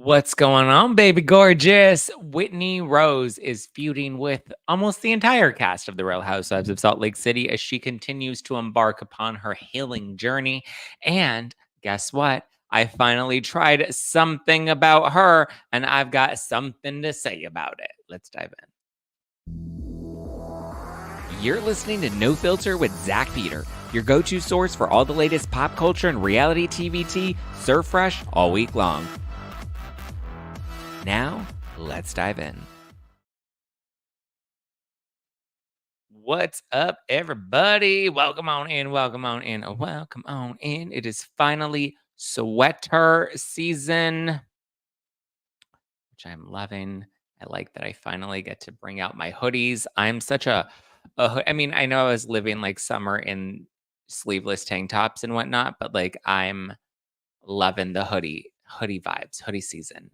What's going on, baby gorgeous? Whitney Rose is feuding with almost the entire cast of the Real Housewives of Salt Lake City as she continues to embark upon her healing journey. And guess what? I finally tried something about her, and I've got something to say about it. Let's dive in. You're listening to No Filter with Zach Peter, your go-to source for all the latest pop culture and reality TV tea, served fresh all week long. Now, let's dive in. What's up, everybody? Welcome on in. Welcome on in. Welcome on in. It is finally sweater season, which I'm loving. I like that I finally get to bring out my hoodies. I'm such I mean, I know I was living like summer in sleeveless tank tops and whatnot, but like I'm loving the hoodie vibes, hoodie season.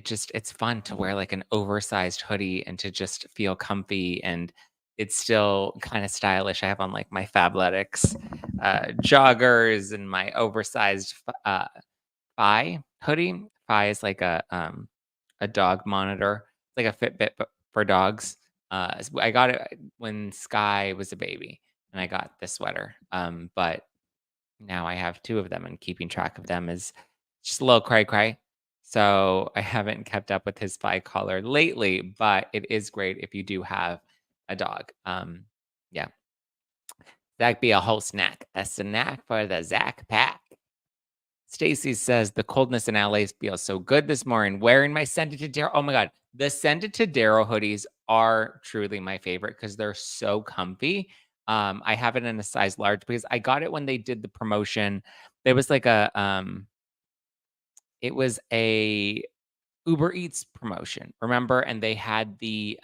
It's fun to wear like an oversized hoodie and to just feel comfy, and it's still kind of stylish. I have on like my Fabletics joggers and my oversized Fi hoodie. Fi is like a dog monitor. It's like a Fitbit but for dogs. I got it when Sky was a baby, and I got this sweater. But now I have two of them, and keeping track of them is just a little cray. So I haven't kept up with his spy collar lately, but it is great if you do have a dog. Yeah, that'd be a whole snack. A snack for the Zack Pack. Stacy says the coldness in LA feels so good this morning. Wearing my Scented to Darrow. Oh my god, the Scented to Darrow hoodies are truly my favorite because they're so comfy. I have it in a size large because I got it when they did the promotion. There was like it was a Uber Eats promotion, remember? And they had the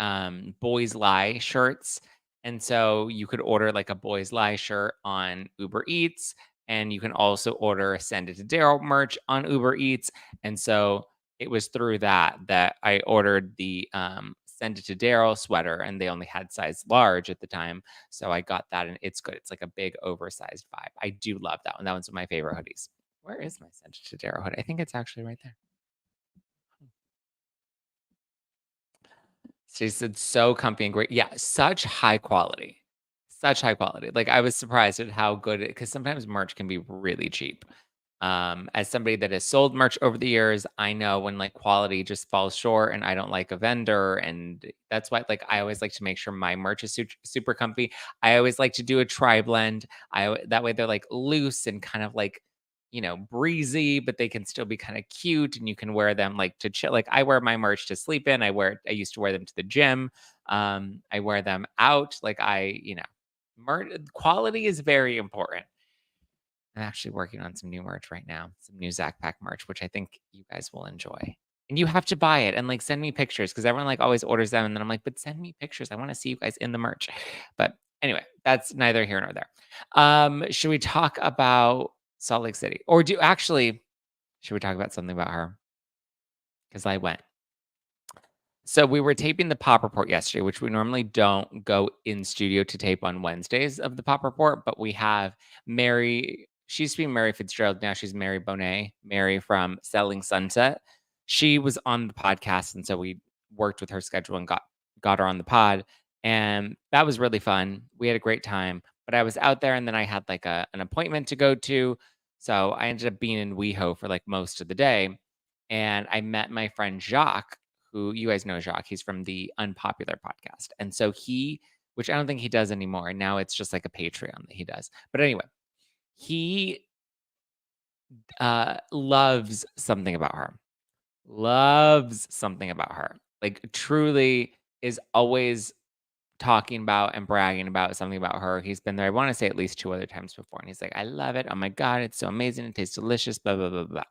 Boys Lie shirts. And so you could order like a Boys Lie shirt on Uber Eats. And you can also order a Send It to Daryl merch on Uber Eats. And so it was through that I ordered the Send It to Daryl sweater, and they only had size large at the time. So I got that, and it's good. It's like a big oversized vibe. I do love that one. That one's one of my favorite hoodies. Where is my Send It to Daryl hoodie? I think it's actually right there. She said, "So comfy and great." Yeah, such high quality. Such high quality. Like, I was surprised at how good it, because sometimes merch can be really cheap. As somebody that has sold merch over the years, I know when, like, quality just falls short and I don't like a vendor, and that's why, like, I always like to make sure my merch is super comfy. I always like to do a tri-blend. That way they're, like, loose and kind of, like, breezy, but they can still be kind of cute, and you can wear them like to chill. Like I wear my merch to sleep in. I used to wear them to the gym. I wear them out. Like quality is very important. I'm actually working on some new merch right now, some new Zack Pack merch, which I think you guys will enjoy. And you have to buy it and like send me pictures because everyone like always orders them. And then I'm like, but send me pictures. I want to see you guys in the merch. But anyway, that's neither here nor there. Should we talk about Salt Lake City? Or should we talk about something about her? Because I went. So we were taping the Pop Report yesterday, which we normally don't go in studio to tape on Wednesdays of the Pop Report, but we have Mary. She used to be Mary Fitzgerald. Now she's Mary Bonet, Mary from Selling Sunset. She was on the podcast, and so we worked with her schedule and got her on the pod, and that was really fun. We had a great time. But I was out there, and then I had like an appointment to go to, so I ended up being in WeHo for like most of the day, and I met my friend Jacques, who you guys know Jacques. He's from the Unpopular podcast. And so which I don't think he does anymore. Now it's just like a Patreon that he does. But anyway, he loves something about her. Loves something about her. Like truly is always talking about and bragging about something about her. He's been there, I want to say at least 2 other times before. And he's like, I love it. Oh my God, it's so amazing. It tastes delicious, blah, blah, blah, blah.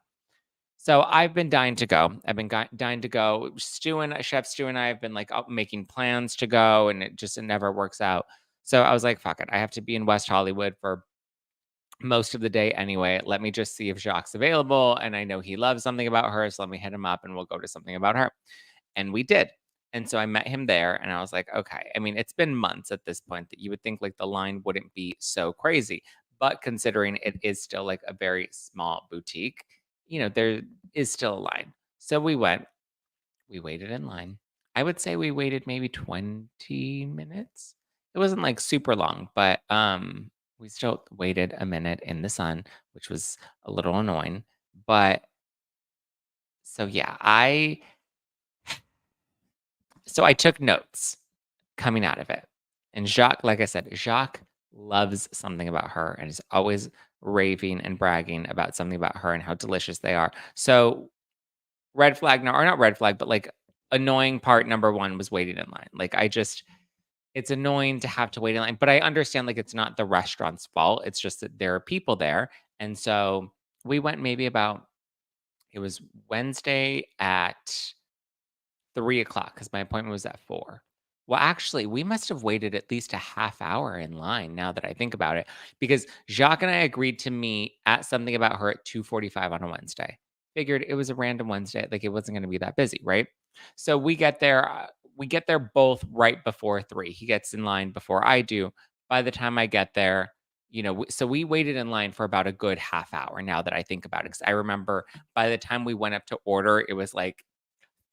So I've been dying to go. I've been dying to go. Chef Stu and I have been like out making plans to go, and it never works out. So I was like, fuck it. I have to be in West Hollywood for most of the day anyway. Let me just see if Jacques available. And I know he loves something about her. So let me hit him up and we'll go to something about her. And we did. And so I met him there, and I was like, okay. I mean, it's been months at this point that you would think like the line wouldn't be so crazy. But considering it is still like a very small boutique, there is still a line. So we went, we waited in line. I would say we waited maybe 20 minutes. It wasn't like super long, but we still waited a minute in the sun, which was a little annoying. But so yeah, I took notes coming out of it. And Jacques, like I said, Jacques loves something about her and is always raving and bragging about something about her and how delicious they are. So red flag, no, or not red flag, but like annoying part number one was waiting in line. Like it's annoying to have to wait in line, but I understand like it's not the restaurant's fault. It's just that there are people there. And so we went maybe about, it was Wednesday at 3 o'clock because my appointment was at 4. Well, actually, we must have waited at least a half hour in line now that I think about it, because Jacques and I agreed to meet at something about her at 2:45 on a Wednesday. Figured it was a random Wednesday, like it wasn't gonna be that busy, right? So we get there both right before 3. He gets in line before I do. By the time I get there, so we waited in line for about a good half hour now that I think about it, because I remember by the time we went up to order, it was like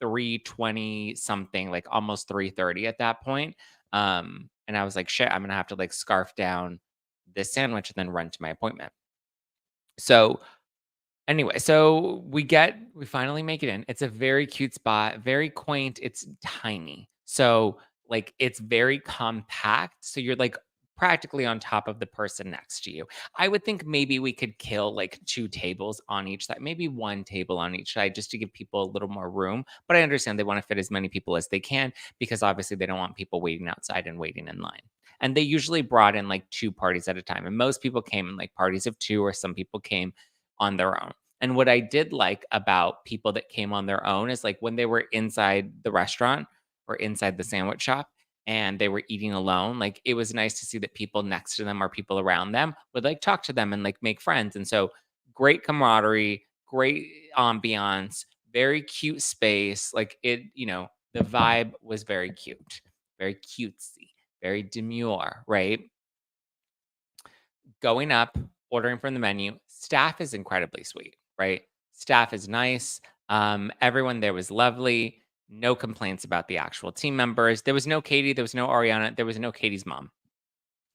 3:20 something, like almost 3:30 at that point. And I was like, shit, I'm gonna have to like scarf down this sandwich and then run to my appointment. So anyway, so we finally make it in. It's a very cute spot, very quaint. It's tiny. So, like, it's very compact. So you're like practically on top of the person next to you. I would think maybe we could kill like two tables on each side, maybe one table on each side just to give people a little more room. But I understand they want to fit as many people as they can because obviously they don't want people waiting outside and waiting in line. And they usually brought in like two parties at a time. And most people came in like parties of two, or some people came on their own. And what I did like about people that came on their own is like when they were inside the restaurant or inside the sandwich shop and they were eating alone, like it was nice to see that people next to them or people around them would like talk to them and like make friends. And so great camaraderie, great ambiance, very cute space. Like the vibe was very cute, very cutesy, very demure, right? Going up, ordering from the menu. Staff is incredibly sweet, right? Staff is nice. Everyone there was lovely. No complaints about the actual team members. There was no Katie. There was no Ariana. There was no Katie's mom.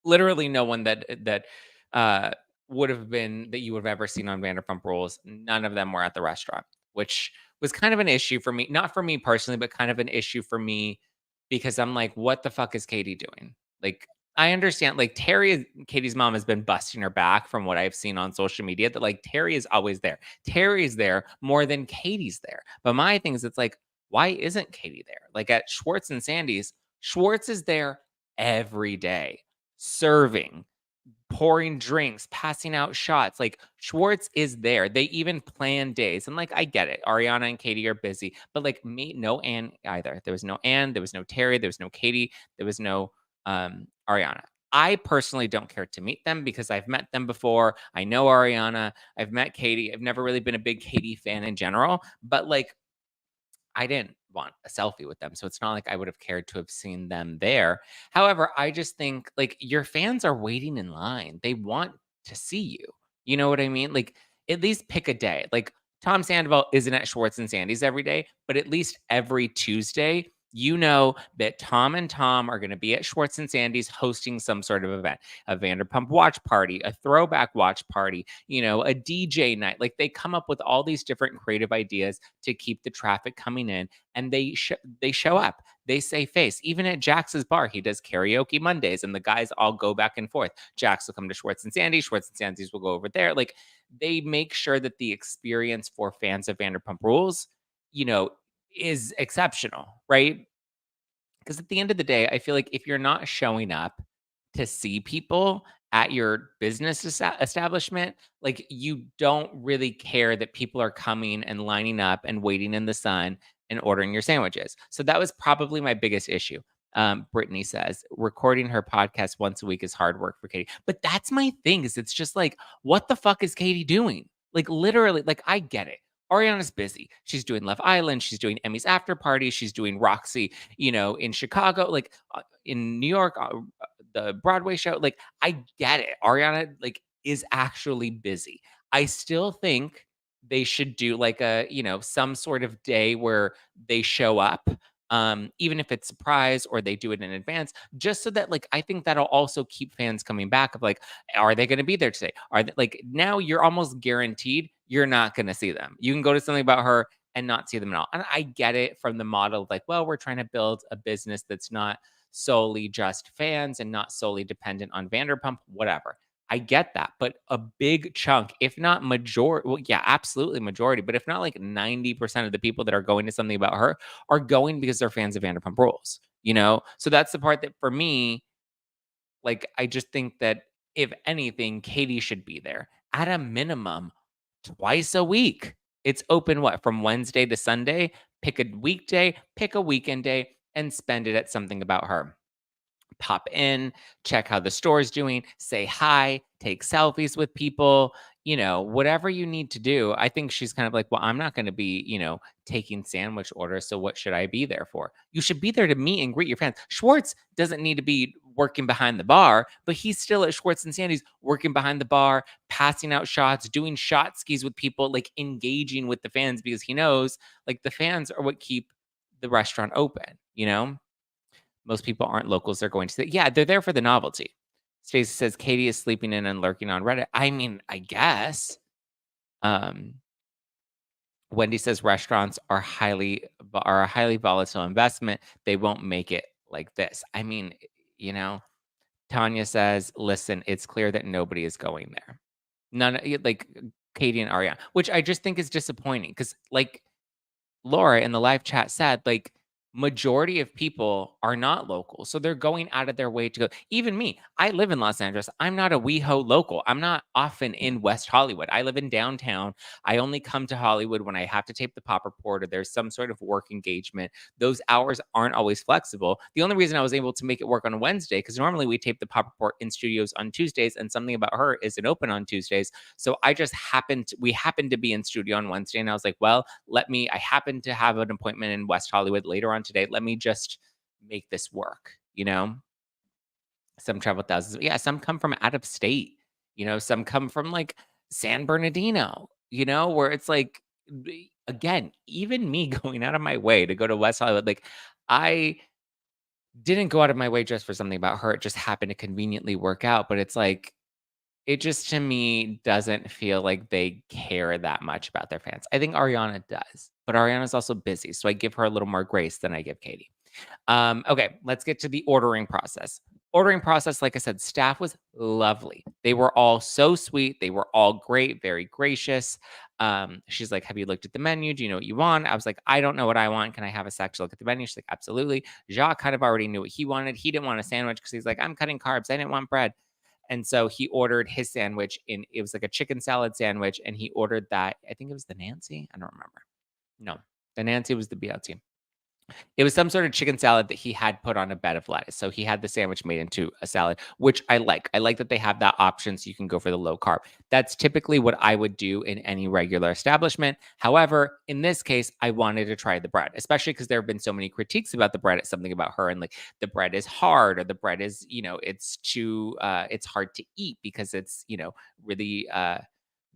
Literally no one that uh, would have been that you would have ever seen on Vanderpump Rules. None of them were at the restaurant, which was kind of an issue for me. Not for me personally, but kind of an issue for me because I'm like, what the fuck is Katie doing? Like, I understand, like Katie's mom has been busting her back from what I've seen on social media that like Terry is always there. Terry's there more than Katie's there. But my thing is, it's like, why isn't Katie there? Like at Schwartz and Sandy's, Schwartz is there every day, serving, pouring drinks, passing out shots. Like Schwartz is there. They even plan days. And like I get it. Ariana and Katie are busy. But like me, no Anne either. There was no Anne, there was no Terry, there was no Katie, there was no Ariana. I personally don't care to meet them because I've met them before. I know Ariana. I've met Katie. I've never really been a big Katie fan in general, but like I didn't want a selfie with them, so it's not like I would have cared to have seen them there. However, I just think, like, your fans are waiting in line. They want to see you. You know what I mean? Like, at least pick a day. Like, Tom Sandoval isn't at Schwartz and Sandy's every day, but at least every Tuesday, you know that Tom and Tom are gonna be at Schwartz and Sandy's hosting some sort of event, a Vanderpump watch party, a throwback watch party, a DJ night. Like, they come up with all these different creative ideas to keep the traffic coming in, and they show up. They say face. Even at Jax's bar, he does karaoke Mondays, and the guys all go back and forth. Jax will come to Schwartz and Sandy. Schwartz and Sandy's will go over there. Like they make sure that the experience for fans of Vanderpump Rules, you know, is exceptional, right? Because at the end of the day, I feel like if you're not showing up to see people at your business establishment, like you don't really care that people are coming and lining up and waiting in the sun and ordering your sandwiches. So that was probably my biggest issue. Brittany says recording her podcast once a week is hard work for Katie. But that's my thing, is it's just like, what the fuck is Katie doing? Like literally, like I get it. Ariana's busy. She's doing Love Island. She's doing Emmy's after party. She's doing Roxy, in Chicago, like in New York, the Broadway show. Like, I get it. Ariana, like, is actually busy. I still think they should do like a, some sort of day where they show up, even if it's surprise or they do it in advance, just so that like I think that'll also keep fans coming back of like, are they going to be there today? Are they like now you're almost guaranteed you're not going to see them. You can go to something about her and not see them at all. And I get it from the model of like, well, we're trying to build a business that's not solely just fans and not solely dependent on Vanderpump, whatever. I get that, but a big chunk, if not majority, well, yeah, absolutely majority, but if not like 90% of the people that are going to something about her are going because they're fans of Vanderpump Rules, you know? So that's the part that for me, like, I just think that if anything, Katie should be there at a minimum twice a week. It's open what, from Wednesday to Sunday? Pick a weekday, pick a weekend day, and spend it at something about her. Pop in, check how the store's doing, say hi, take selfies with people, whatever you need to do. I think she's kind of like, well, I'm not going to be, taking sandwich orders. So what should I be there for? You should be there to meet and greet your fans. Schwartz doesn't need to be working behind the bar, but he's still at Schwartz and Sandy's working behind the bar, passing out shots, doing shot skis with people, like engaging with the fans because he knows like the fans are what keep the restaurant open. Most people aren't locals. They're going to say, yeah, they're there for the novelty. Stacey says Katie is sleeping in and lurking on Reddit. I mean, I guess. Um, Wendy says restaurants are a highly volatile investment. They won't make it like this. I mean, you know, Tanya says, listen, it's clear that nobody is going there. Like Katie and Ariana, which I just think is disappointing because like Laura in the live chat said, like, majority of people are not local. So they're going out of their way to go. Even me, I live in Los Angeles. I'm not a WeHo local. I'm not often in West Hollywood. I live in downtown. I only come to Hollywood when I have to tape the pop report or there's some sort of work engagement. Those hours aren't always flexible. The only reason I was able to make it work on a Wednesday, because normally we tape the pop report in studios on Tuesdays, and something about her isn't open on Tuesdays. So we happened to be in studio on Wednesday, and I was like, well, I happen to have an appointment in West Hollywood later on today. Let me just make this work. Some travel thousands. Yeah, some come from out of state. Some come from like San Bernardino, where it's like, again, even me going out of my way to go to West Hollywood, like I didn't go out of my way just for something about her. It just happened to conveniently work out. But it's like, it just to me doesn't feel like they care that much about their fans. I think Ariana does, but Ariana's also busy, so I give her a little more grace than I give Katie. Okay, let's get to the ordering process. Ordering process, like I said, staff was lovely. They were all so sweet. They were all great, very gracious. She's like, have you looked at the menu? Do you know what you want? I was like, I don't know what I want. Can I have a sec to look at the menu? She's like, absolutely. Jacques kind of already knew what he wanted. He didn't want a sandwich because he's like, I'm cutting carbs. I didn't want bread. And so he ordered his sandwich it was like a chicken salad sandwich. And he ordered that. I think it was the Nancy. I don't remember. No, the Nancy was the BLT. It was some sort of chicken salad that he had put on a bed of lettuce. So he had the sandwich made into a salad, which I like. I like that they have that option so you can go for the low carb. That's typically what I would do in any regular establishment. However, in this case, I wanted to try the bread, especially because there have been so many critiques about the bread. It's something about her and like the bread is hard or the bread is, it's too it's hard to eat because it's, really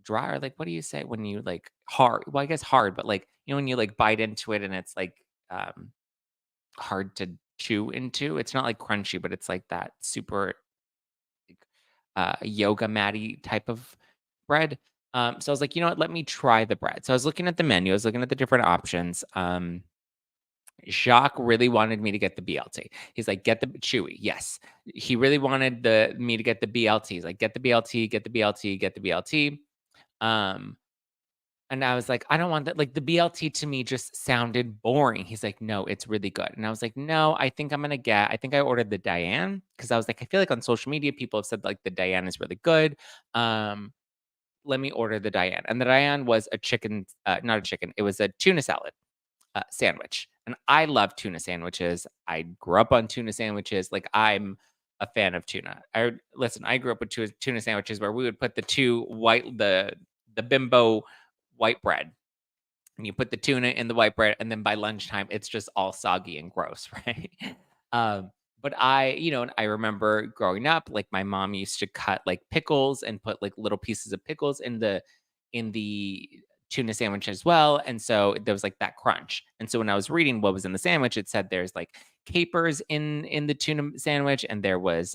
dry or like what do you say when you like hard? Well, I guess hard, but like, when you like bite into it and it's like um hard to chew into. It's not like crunchy, but it's like that super like, yoga matty type of bread. So I was like, you know what? Let me try the bread. So I was looking at the menu. I was looking at the different options. Jacques really wanted me to get the BLT. He's like, get the chewy. Yes. He really wanted me to get the BLT. He's like, get the BLT, get the BLT, get the BLT. Um, And I was like, "I don't want that." Like, the BLT to me just sounded boring. He's like, "No, it's really good." And I was like, "No, I think I ordered the Diane because I was like, I feel like on social media, people have said, like, the Diane is really good. Um, Let me order the Diane." And the Diane was a chicken not a chicken, it was a tuna salad, sandwich. And I love tuna sandwiches. I grew up on tuna sandwiches. Like, I'm a fan of tuna. I grew up with tuna sandwiches where we would put the bimbo white bread and you put the tuna in the white bread and then by lunchtime it's just all soggy and gross, right? um but and I remember growing up, like my mom used to cut like pickles and put like little pieces of pickles in the tuna sandwich as well, and so there was, like, that crunch, and so when I was reading what was in the sandwich, it said there's, like, capers in the tuna sandwich, and there was,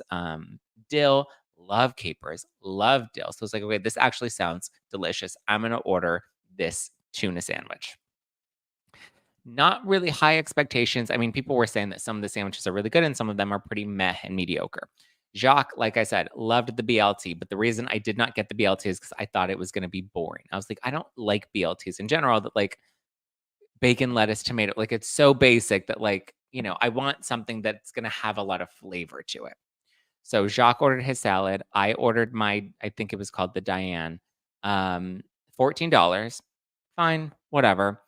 dill. Love capers, love dill, so it's like, "Okay, this actually sounds delicious. I'm gonna order this tuna sandwich." Not really high expectations. I mean, people were saying that some of the sandwiches are really good and some of them are pretty meh and mediocre. Jacques, like I said, loved the BLT, but the reason I did not get the BLT is because I thought it was going to be boring. I was like, I don't like BLTs in general, that like bacon, lettuce, tomato, like it's so basic that like, I want something that's going to have a lot of flavor to it. So Jacques ordered his salad. I ordered I think it was called the Diane, um, $14. Fine, whatever.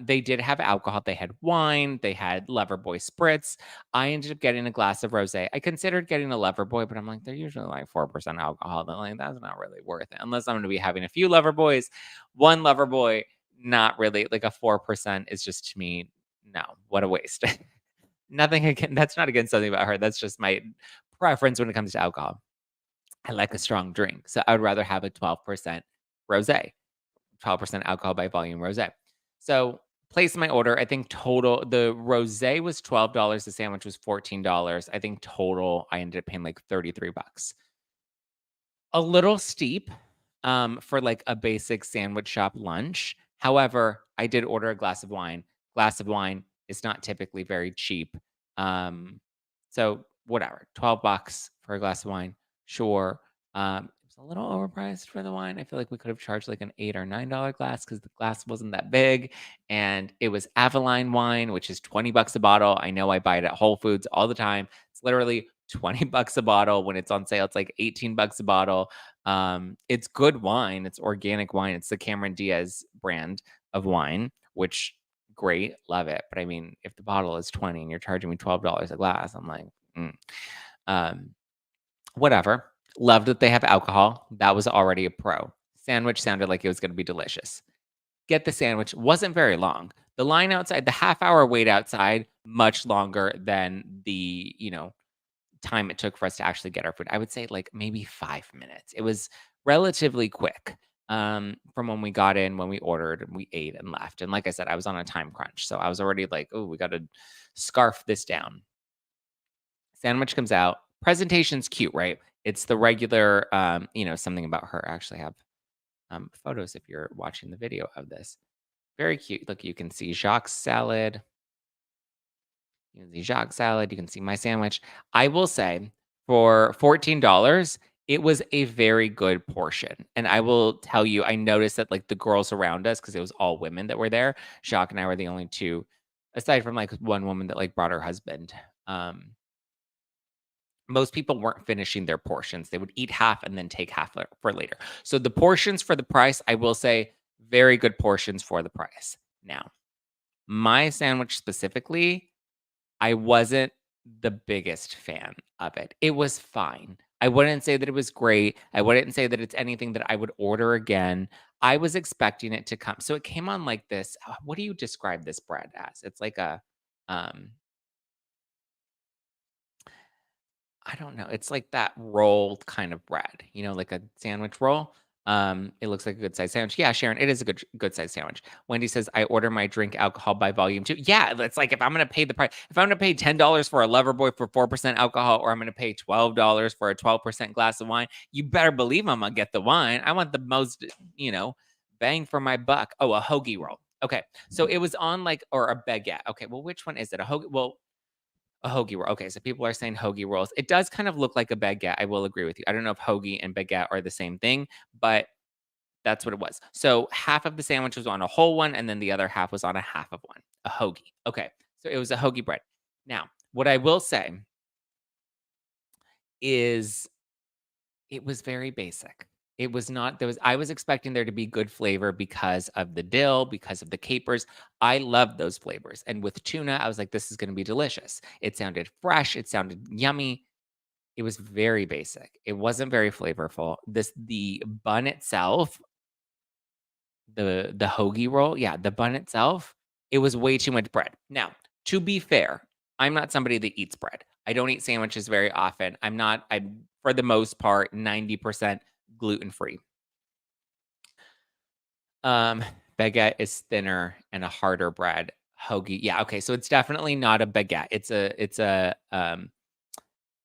They did have alcohol. They had wine. They had Loverboy spritz. I ended up getting a glass of rosé. I considered getting a Loverboy, but I'm like, they're usually like 4% alcohol. Then like, that's not really worth it unless I'm going to be having a few Loverboys. One Loverboy, not really. Like a 4% is just to me, no, what a waste. Nothing again. That's not against something about her. That's just my preference when it comes to alcohol. I like a strong drink, so I would rather have a 12% rosé, 12% alcohol by volume rosé. So, placed my order. I think total the rosé was $12, the sandwich was $14. I think total I ended up paying like 33 bucks. A little steep, for, like, a basic sandwich shop lunch. However, I did order a glass of wine. Glass of wine is not typically very cheap. Um, so whatever, 12 bucks for a glass of wine, sure. It was a little overpriced for the wine. I feel like we could have charged, like, an 8 or $9 glass because the glass wasn't that big, and it was Avaline wine, which is 20 bucks a bottle. I know I buy it at Whole Foods all the time. It's literally 20 bucks a bottle. When it's on sale, it's like 18 bucks a bottle. It's good wine. It's organic wine. It's the Cameron Diaz brand of wine, which great, love it. But I mean, if the bottle is 20 and you're charging me $12 a glass, I'm like, mm. um, whatever. Love that they have alcohol. That was already a pro. Sandwich sounded like it was going to be delicious. Get the sandwich. Wasn't very long. The line outside, the half hour wait outside, much longer than the, time it took for us to actually get our food. I would say like maybe 5 minutes. It was relatively quick, from when we got in, when we ordered, and we ate and left. And like I said, I was on a time crunch, so I was already like, "Oh, we gotta scarf this down." Sandwich comes out. Presentation's cute, right? It's the regular, something about her. I actually have, photos if you're watching the video of this. Very cute. Look, you can see Jacques' salad. You can see Jacques' salad, you can see my sandwich. I will say for $14, it was a very good portion. And I will tell you, I noticed that like the girls around us, because it was all women that were there. Jacques and I were the only two, aside from like one woman that like brought her husband. Um, Most people weren't finishing their portions. They would eat half and then take half for later. So the portions for the price, I will say, very good portions for the price. Now, my sandwich specifically, I wasn't the biggest fan of it. It was fine. I wouldn't say that it was great. I wouldn't say that it's anything that I would order again. I was expecting it to come. So it came on like this. What do you describe this bread as? It's like um, I don't know. It's like that rolled kind of bread, like a sandwich roll. It looks like a good size sandwich. Yeah, Sharon, it is a good size sandwich. Wendy says, I order my drink alcohol by volume too. Yeah, it's like if I'm gonna pay the price, if I'm gonna pay $10 for a Loverboy for 4% alcohol, or I'm gonna pay $12 for a 12% glass of wine, you better believe I'm gonna get the wine. I want the most, bang for my buck. Oh, a hoagie roll. Okay. So it was on like, or a baguette. Okay, well, which one is it? A hoagie? Well, a hoagie roll. Okay, so people are saying hoagie rolls. It does kind of look like a baguette. I will agree with you. I don't know if hoagie and baguette are the same thing, but that's what it was. So half of the sandwich was on a whole one, and then the other half was on a half of one. A hoagie. Okay, so it was a hoagie bread. Now, what I will say is it was very basic. It was not there was I was expecting there to be good flavor because of the dill, because of the capers. I love those flavors. And with tuna, I was like, this is going to be delicious. It sounded fresh. It sounded yummy. It was very basic. It wasn't very flavorful. The bun itself, the hoagie roll, yeah, the bun itself, it was way too much bread. Now, to be fair, I'm not somebody that eats bread. I don't eat sandwiches very often. I'm for the most part 90% gluten free. Um, Baguette is thinner and a harder bread. Hoagie, yeah, okay, so it's definitely not a baguette.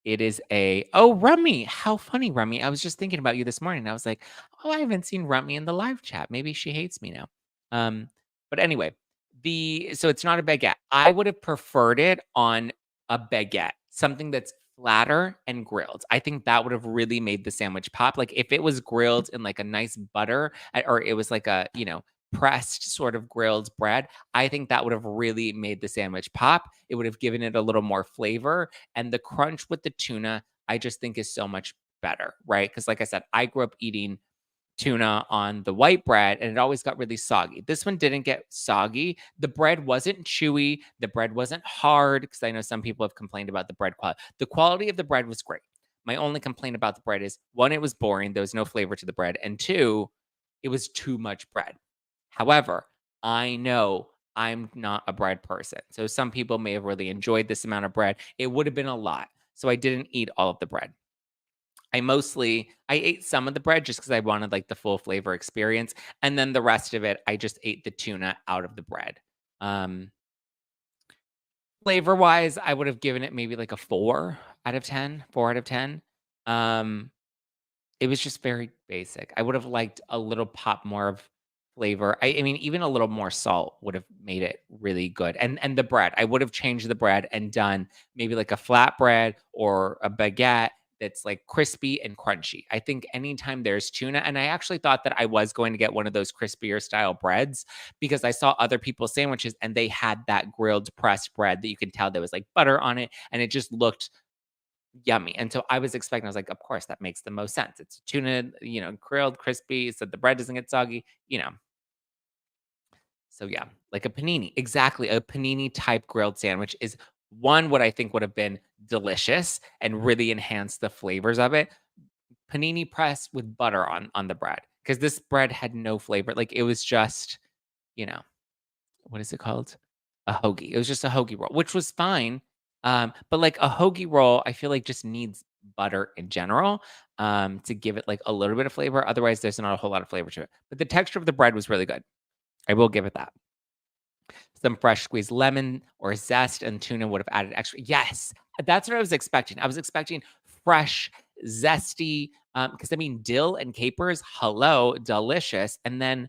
It is a oh, Rummy. How funny, Rummy. I was just thinking about you this morning. I was like, "Oh, I haven't seen Rummy in the live chat. Maybe she hates me now." Um, but anyway, the so it's not a baguette. I would have preferred it on a baguette, something that's flatter and grilled. I think that would have really made the sandwich pop. Like if it was grilled in like a nice butter or it was like a, pressed sort of grilled bread, I think that would have really made the sandwich pop. It would have given it a little more flavor and the crunch with the tuna, I just think is so much better, right? Because, like I said, I grew up eating tuna on the white bread and it always got really soggy. This one didn't get soggy. The bread wasn't chewy. The bread wasn't hard because I know some people have complained about the bread quality. The quality of the bread was great. My only complaint about the bread is one, it was boring. There was no flavor to the bread. And two, it was too much bread. However, I know I'm not a bread person. So some people may have really enjoyed this amount of bread. It would have been a lot. So I didn't eat all of the bread. I ate some of the bread just because I wanted like the full flavor experience. And then the rest of it, I just ate the tuna out of the bread. Um, Flavor wise, I would have given it maybe like a 4 out of 10, 4 out of 10. Um, it was just very basic. I would have liked a little pop more of flavor. I mean, even a little more salt would have made it really good. And the bread, I would have changed the bread and done maybe like a flatbread or a baguette that's like crispy and crunchy. I think anytime there's tuna, and I actually thought that I was going to get one of those crispier style breads because I saw other people's sandwiches and they had that grilled pressed bread that you can tell there was like butter on it and it just looked yummy. And so I was expecting, I was like, of course, that makes the most sense. It's tuna, grilled, crispy, so the bread doesn't get soggy, you know. So yeah, like a panini. Exactly. A panini type grilled sandwich is one what I think would have been delicious and really enhanced the flavors of it. Panini pressed with butter on the bread. Because this bread had no flavor. Like it was just, you know, what is it called? A hoagie. It was just a hoagie roll, which was fine. But like a hoagie roll, I feel like just needs butter in general to give it like a little bit of flavor. Otherwise, there's not a whole lot of flavor to it. But the texture of the bread was really good. I will give it that. Some fresh squeezed lemon or zest and tuna would have added extra. Yes, that's what I was expecting. I was expecting fresh, zesty, because I mean, dill and capers, hello, delicious. And then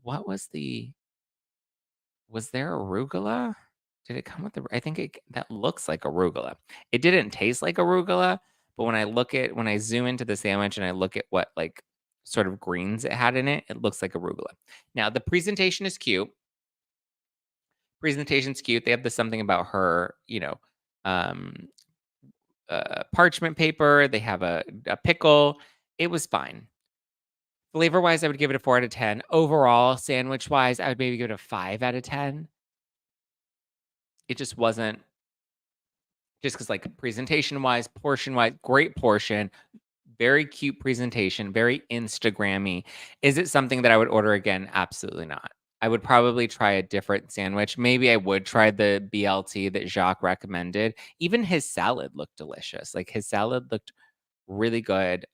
what was there arugula? Did it come with the I think that looks like arugula. It didn't taste like arugula, but when I zoom into the sandwich and I look at what, like, sort of greens it had in it, it looks like arugula. Now, the presentation is cute. Presentation's cute. They have the something about her, um, parchment paper. They have a pickle. It was fine. Flavor-wise, I would give it a 4 out of 10. Overall, sandwich-wise, I would maybe give it a 5 out of 10. It just wasn't just because like presentation-wise, portion-wise, great portion, very cute presentation, very Instagrammy. Is it something that I would order again? Absolutely not. I would probably try a different sandwich. Maybe I would try the BLT that Jacques recommended. Even his salad looked delicious. Like his salad looked really good.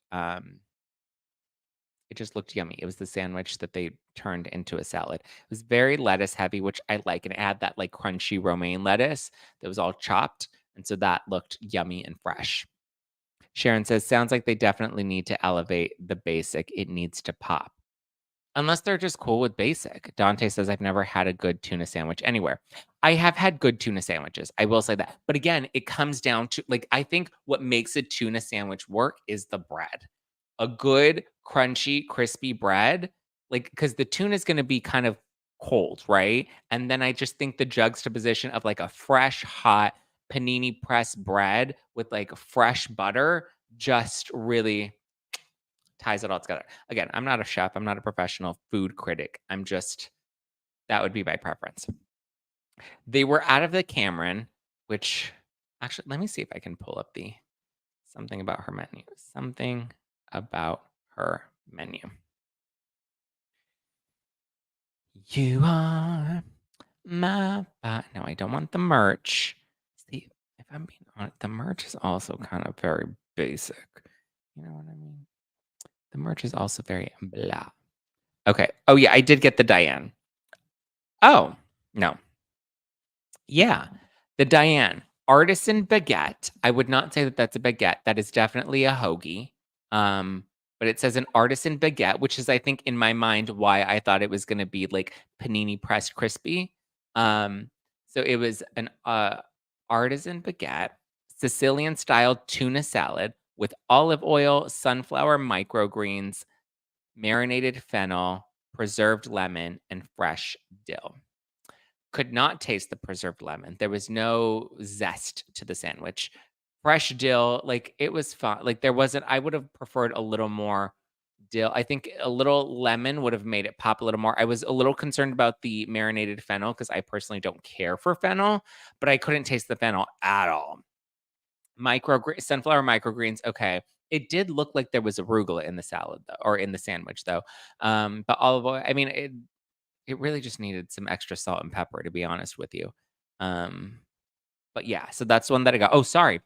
It just looked yummy. It was the sandwich that they turned into a salad. It was very lettuce heavy, which I like, and it had that, like, crunchy romaine lettuce that was all chopped, and so that looked yummy and fresh. Sharon says, "Sounds like they definitely need to elevate the basic. It needs to pop." Unless they're just cool with basic. Dante says, "I've never had a good tuna sandwich anywhere." I have had good tuna sandwiches, I will say that. But again, it comes down to like, I think what makes a tuna sandwich work is the bread. A good, crunchy, crispy bread, like because the tuna is gonna be kind of cold, right? And then I just think the juxtaposition of, like, a fresh, hot panini press bread with, like, fresh butter just really ties it all together. Again, I'm not a chef, I'm not a professional food critic, I'm just that would be my preference. They were out of the Cameron, which actually, let me see if I can pull up the something about her menu. Something about her menu. You are my no, I don't want the merch. See, if I'm being honest, the merch is also kind of very basic. You know what I mean? The merch is also very blah. Okay. Oh, yeah, I did get the Diane. Oh, no. Yeah. The Diane. Artisan baguette. I would not say that that's a baguette. That is definitely a hoagie. Um, but it says an artisan baguette, which is, I think, in my mind, why I thought it was gonna be like panini pressed crispy. Um, so it was an artisan baguette, Sicilian style tuna salad with olive oil, sunflower microgreens, marinated fennel, preserved lemon, and fresh dill. Could not taste the preserved lemon. There was no zest to the sandwich. Fresh dill, like, it was fine. Like, there wasn't I would have preferred a little more dill. I think a little lemon would have made it pop a little more. I was a little concerned about the marinated fennel because I personally don't care for fennel, but I couldn't taste the fennel at all. Sunflower microgreens, okay. It did look like there was arugula in the salad, though, or in the sandwich, though. But olive oil, I mean, it really just needed some extra salt and pepper, to be honest with you. Um, but yeah, so that's one that I got. Oh, sorry.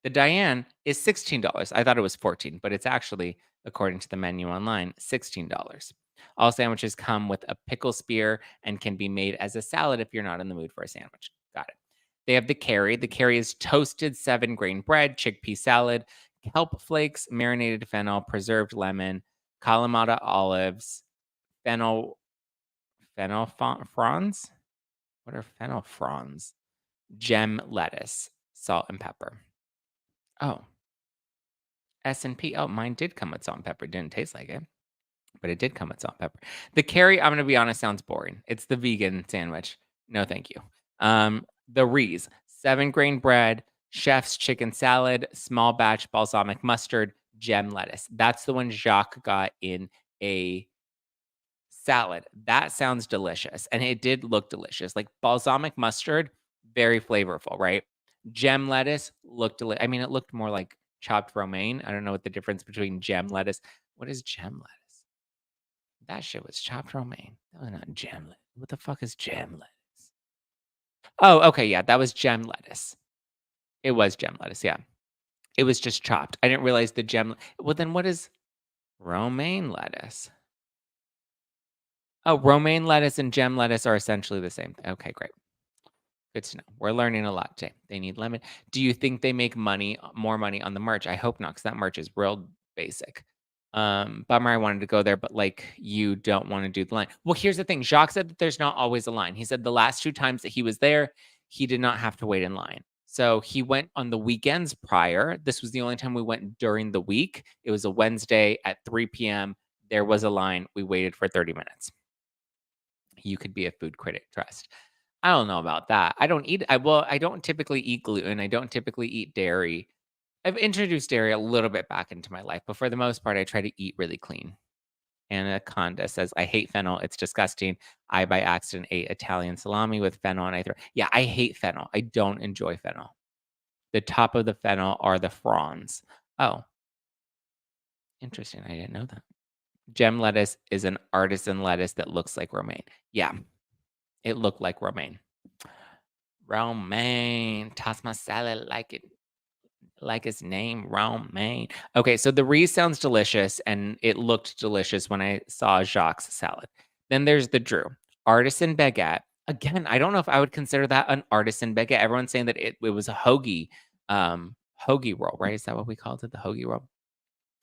The Diane is $16. I thought it was 14, but it's actually, according to the menu online, $16. All sandwiches come with a pickle spear and can be made as a salad if you're not in the mood for a sandwich. Got it. They have the carry. The carry is toasted 7-grain bread, chickpea salad, kelp flakes, marinated fennel, preserved lemon, Kalamata olives, fennel fronds? What are fennel fronds? Gem lettuce, salt and pepper. Oh, S&P. Oh, mine did come with salt and pepper. Didn't taste like it, but it did come with salt and pepper. The curry, I'm gonna be honest, sounds boring. It's the vegan sandwich. No, thank you. The Rees, 7-grain bread, chef's chicken salad, small batch balsamic mustard, gem lettuce. That's the one Jacques got in a salad. That sounds delicious, and it did look delicious. Like, balsamic mustard, very flavorful, right? Gem lettuce looked I mean, it looked more like chopped romaine. I don't know what the difference between gem lettuce. What is gem lettuce? That shit was chopped romaine. That was not gem lettuce. What the fuck is gem lettuce? Oh, okay, yeah, that was gem lettuce. It was gem lettuce, yeah. It was just chopped. I didn't realize the well, then what is romaine lettuce? Oh, romaine lettuce and gem lettuce are essentially the same thing. Okay, great. Good to know. We're learning a lot today. They need lemon. Do you think they make money, more money on the merch? I hope not, because that merch is real basic. Bummer, I wanted to go there, but like, you don't want to do the line. Well, here's the thing. Jacques said that there's not always a line. He said the last 2 times that he was there, he did not have to wait in line. So he went on the weekends prior. This was the only time we went during the week. It was a Wednesday at 3 p.m. There was a line. We waited for 30 minutes. You could be a food critic, trust. I don't know about that. I don't typically eat gluten. I don't typically eat dairy. I've introduced dairy a little bit back into my life, but for the most part, I try to eat really clean. Anaconda says, I hate fennel. It's disgusting. I by accident ate Italian salami with fennel and I threw. Yeah, I hate fennel. I don't enjoy fennel. The top of the fennel are the fronds. Oh, interesting. I didn't know that. Gem lettuce is an artisan lettuce that looks like romaine. Yeah, it looked like romaine. Romaine. Toss my salad like its name, romaine. Okay, so the Reese sounds delicious, and it looked delicious when I saw Jacques' salad. Then there's the Drew, artisan baguette. Again, I don't know if I would consider that an artisan baguette. Everyone's saying that it was a hoagie roll, right? Is that what we called it? The hoagie roll?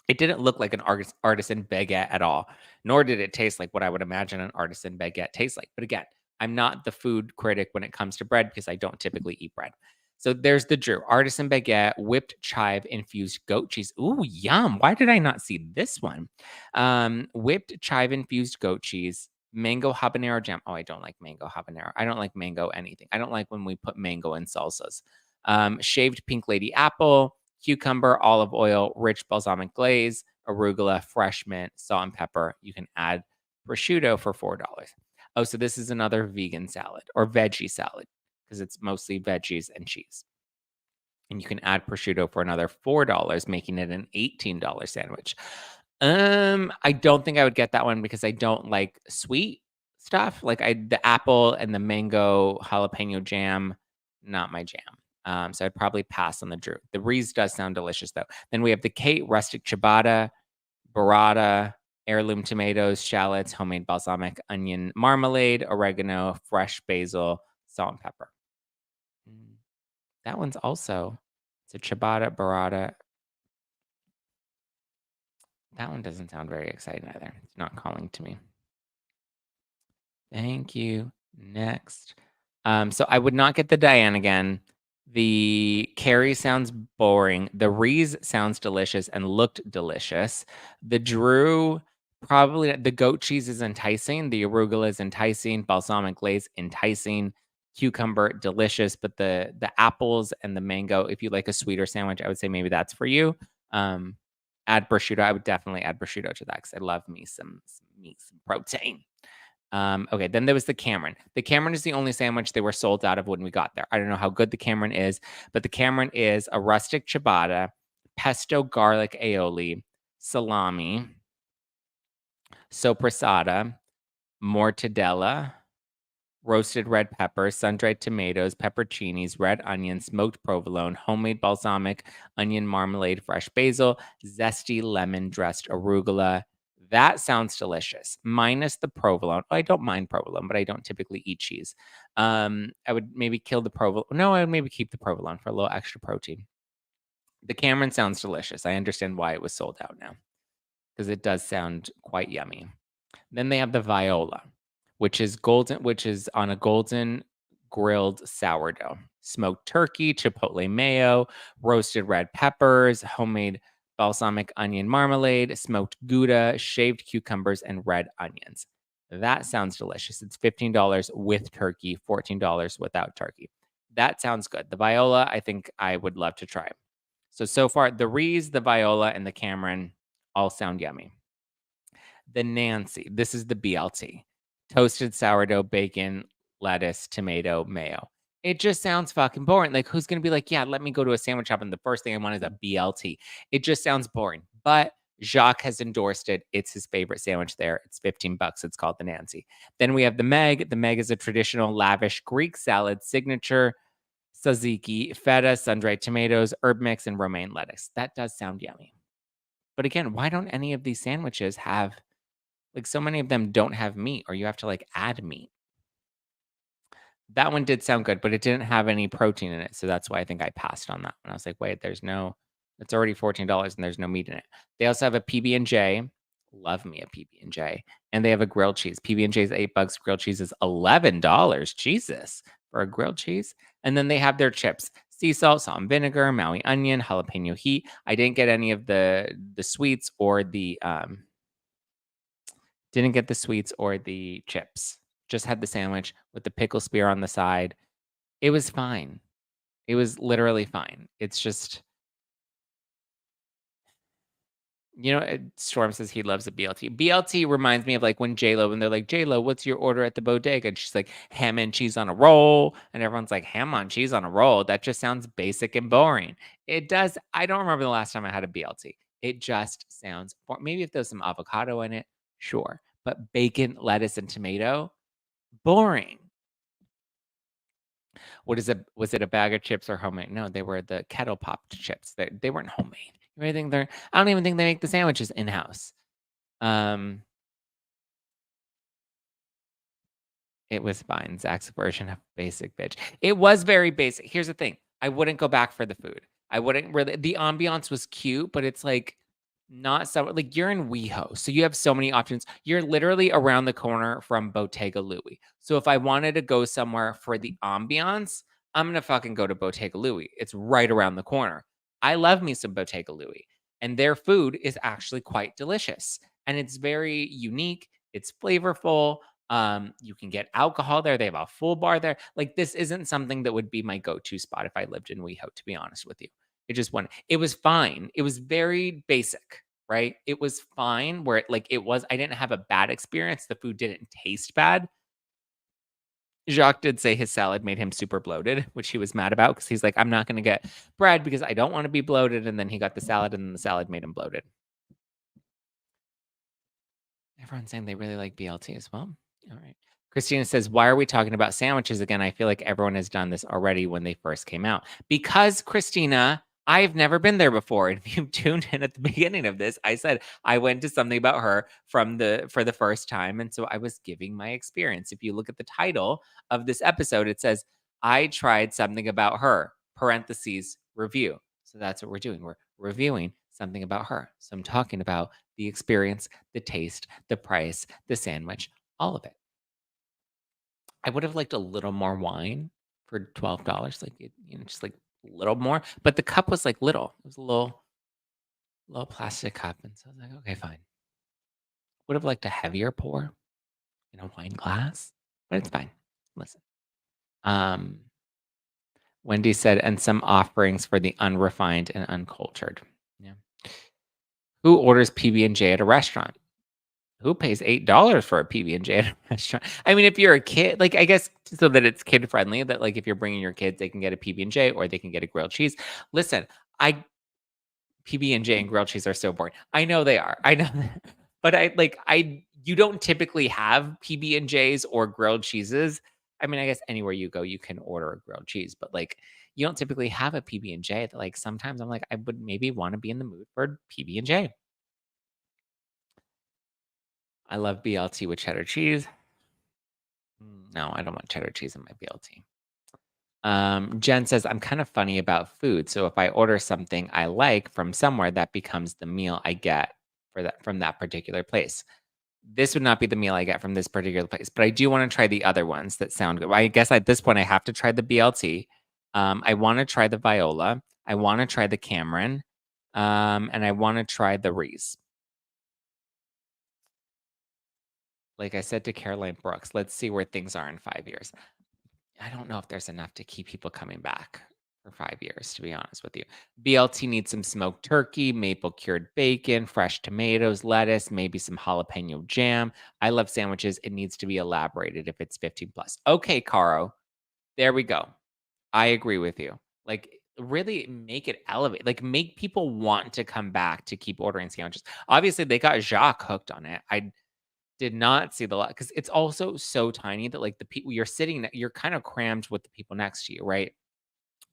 It didn't look like an artisan baguette at all, nor did it taste like what I would imagine an artisan baguette tastes like. But again, I'm not the food critic when it comes to bread because I don't typically eat bread. So there's the Drew artisan baguette, whipped chive infused goat cheese. Ooh, yum! Why did I not see this one? Whipped chive infused goat cheese, mango habanero jam. Oh, I don't like mango habanero. I don't like mango anything. I don't like when we put mango in salsas. Shaved pink lady apple, cucumber, olive oil, rich balsamic glaze, arugula, fresh mint, salt and pepper. You can add prosciutto for $4. Oh, so this is another vegan salad or veggie salad because it's mostly veggies and cheese. And you can add prosciutto for another $4, making it an $18 sandwich. I don't think I would get that one because I don't like sweet stuff. Like the apple and the mango jalapeno jam, not my jam. So I'd probably pass on the Drew. The Reese does sound delicious though. Then we have the Kate rustic ciabatta, burrata, heirloom tomatoes, shallots, homemade balsamic onion marmalade, oregano, fresh basil, salt and pepper. Mm, that one's also it's a ciabatta burrata. That one doesn't sound very exciting either. It's not calling to me. Thank you. Next. So I would not get the Diane again. The Carrie sounds boring. The Reese sounds delicious and looked delicious. The Drew, probably the goat cheese is enticing. The arugula is enticing. Balsamic glaze enticing. Cucumber delicious, but the apples and the mango, if you like a sweeter sandwich, I would say maybe that's for you. Add prosciutto. I would definitely add prosciutto to that because I love me some meat, some protein. Okay, then there was the Cameron. The Cameron is the only sandwich they were sold out of when we got there. I don't know how good the Cameron is, but the Cameron is a rustic ciabatta, pesto garlic aioli, salami, sopressata, mortadella, roasted red peppers, sun-dried tomatoes, pepperoncinis, red onions, smoked provolone, homemade balsamic, onion marmalade, fresh basil, zesty lemon-dressed arugula. That sounds delicious, minus the provolone. I don't mind provolone, but I don't typically eat cheese. I would maybe kill the provolone. No, I would maybe keep the provolone for a little extra protein. The Cameron sounds delicious. I understand why it was sold out now, because it does sound quite yummy. Then they have the Viola, which is on a golden grilled sourdough. Smoked turkey, chipotle mayo, roasted red peppers, homemade balsamic onion marmalade, smoked Gouda, shaved cucumbers, and red onions. That sounds delicious. It's $15 with turkey, $14 without turkey. That sounds good. The Viola, I think I would love to try. So far, the Reese, the Viola, and the Cameron all sound yummy. The Nancy, this is the BLT. Toasted sourdough, bacon, lettuce, tomato, mayo. It just sounds fucking boring. Like, who's gonna be like, yeah, let me go to a sandwich shop and the first thing I want is a BLT. It just sounds boring. But Jacques has endorsed it. It's his favorite sandwich there. It's $15. It's called the Nancy. Then we have the Meg. The Meg is a traditional lavish Greek salad signature. Tzatziki, feta, sun-dried tomatoes, herb mix, and romaine lettuce. That does sound yummy. But again, why don't any of these sandwiches have like, so many of them don't have meat or you have to, like, add meat. That one did sound good, but it didn't have any protein in it, so that's why I think I passed on that one. I was like, "Wait, it's already $14 and there's no meat in it." They also have a PB&J. Love me a PB&J. And they have a grilled cheese. PB&J is $8, grilled cheese is $11. Jesus, for a grilled cheese. And then they have their chips. Sea salt and vinegar, Maui onion, jalapeno heat. I didn't get any of the sweets or the, didn't get the sweets or the chips. Just had the sandwich with the pickle spear on the side. It was fine. It was literally fine. It's just, Storm says he loves a BLT. BLT reminds me of like when when they're like, J-Lo, what's your order at the bodega? And she's like, ham and cheese on a roll. And everyone's like, ham on cheese on a roll. That just sounds basic and boring. It does. I don't remember the last time I had a BLT. It just sounds boring. Maybe if there's some avocado in it, sure. But bacon, lettuce, and tomato, boring. Was it a bag of chips or homemade? No, they were the kettle popped chips. They weren't homemade. I don't even think they make the sandwiches in-house. It was fine. Zach's version of basic bitch. It was very basic. Here's the thing. I wouldn't go back for the food. I wouldn't really the ambiance was cute, but it's like not so like you're in WeHo, so you have so many options. You're literally around the corner from Bottega Louie. So if I wanted to go somewhere for the ambiance, I'm gonna fucking go to Bottega Louie. It's right around the corner. I love me some Bottega Louie, and their food is actually quite delicious, and it's very unique. It's flavorful. You can get alcohol there. They have a full bar there. Like this isn't something that would be my go-to spot if I lived in WeHo, to be honest with you. It was fine. It was very basic, right? It was fine where I didn't have a bad experience. The food didn't taste bad. Jacques did say his salad made him super bloated, which he was mad about because he's like, I'm not going to get bread because I don't want to be bloated. And then he got the salad and then the salad made him bloated. Everyone's saying they really like BLT as well. All right. Christina says, why are we talking about sandwiches again? I feel like everyone has done this already when they first came out. Because, Christina, I've never been there before. And if you tuned in at the beginning of this, I said I went to something about her for the first time. And so I was giving my experience. If you look at the title of this episode, it says, I tried something about her, parentheses, review. So that's what we're doing. We're reviewing something about her. So I'm talking about the experience, the taste, the price, the sandwich, all of it. I would have liked a little more wine for $12, like, just, like, a little more, but the cup was, like, little. It was a little plastic cup, and so I was like, "Okay, fine." Would have liked a heavier pour in a wine glass, but it's fine. Listen. Um, Wendy said, "And some offerings for the unrefined and uncultured." Yeah. Who orders PB&J at a restaurant? Who pays $8 for a PB&J at a restaurant? I mean, if you're a kid, like, I guess so that it's kid friendly, that, like, if you're bringing your kids, they can get a PB&J or they can get a grilled cheese. Listen, I PB&J and grilled cheese are so boring. I know they are. I know that. But I you don't typically have PB&Js or grilled cheeses. I mean, I guess anywhere you go, you can order a grilled cheese, but, like, you don't typically have a PB&J. Like, sometimes I'm like, I would maybe wanna be in the mood for PB&J. I love BLT with cheddar cheese. No, I don't want cheddar cheese in my BLT. Jen says, I'm kind of funny about food. So if I order something I like from somewhere, that becomes the meal I get for that from that particular place. This would not be the meal I get from this particular place, but I do want to try the other ones that sound good. I guess at this point I have to try the BLT. I want to try the Viola. I want to try the Cameron. And I want to try the Reese. Like I said to Caroline Brooks, let's see where things are in 5 years. I don't know if there's enough to keep people coming back for 5 years, to be honest with you. BLT needs some smoked turkey, maple cured bacon, fresh tomatoes, lettuce, maybe some jalapeno jam. I love sandwiches. It needs to be elaborated if it's 15 plus. Okay, Caro, there we go. I agree with you. Like, really make it elevate. Like, make people want to come back to keep ordering sandwiches. Obviously, they got Jacques hooked on it. I did not see the lot because it's also so tiny that, like, the people you're sitting you're kind of crammed with the people next to you, right?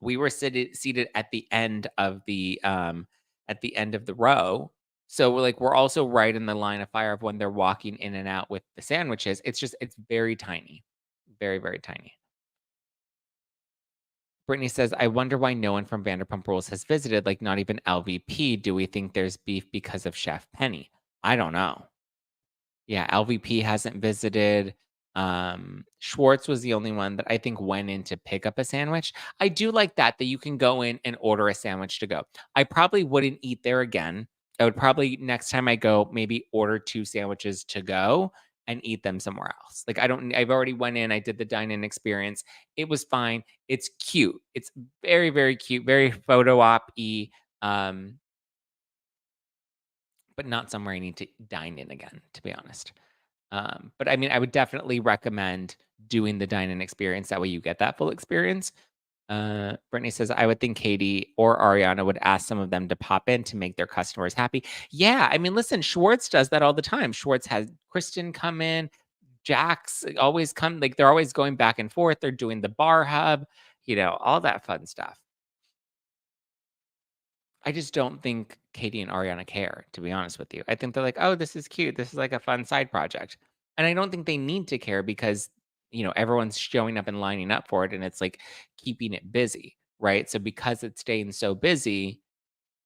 We were seated at the end of the row. So we're also right in the line of fire of when they're walking in and out with the sandwiches. It's very tiny. Very, very tiny. Brittany says, I wonder why no one from Vanderpump Rules has visited, like not even LVP. Do we think there's beef because of Chef Penny? I don't know. Yeah, LVP hasn't visited. Schwartz was the only one that I think went in to pick up a sandwich. I do like that you can go in and order a sandwich to go. I probably wouldn't eat there again. I would probably next time I go, maybe order 2 sandwiches to go and eat them somewhere else. Like I've already went in, I did the dine-in experience. It was fine. It's cute. It's very, very cute, very photo op-y. Um, but not somewhere I need to dine in again, to be honest. But I mean, I would definitely recommend doing the dine-in experience. That way you get that full experience. Brittany says, I would think Katie or Ariana would ask some of them to pop in to make their customers happy. Yeah, I mean, listen, Schwartz does that all the time. Schwartz has Kristen come in, Jax always come, like they're always going back and forth. They're doing the bar hub, all that fun stuff. I just don't think Katie and Ariana care, to be honest with you. I think they're like, "Oh, this is cute. This is like a fun side project." And I don't think they need to care because, everyone's showing up and lining up for it and it's like keeping it busy, right? So because it's staying so busy,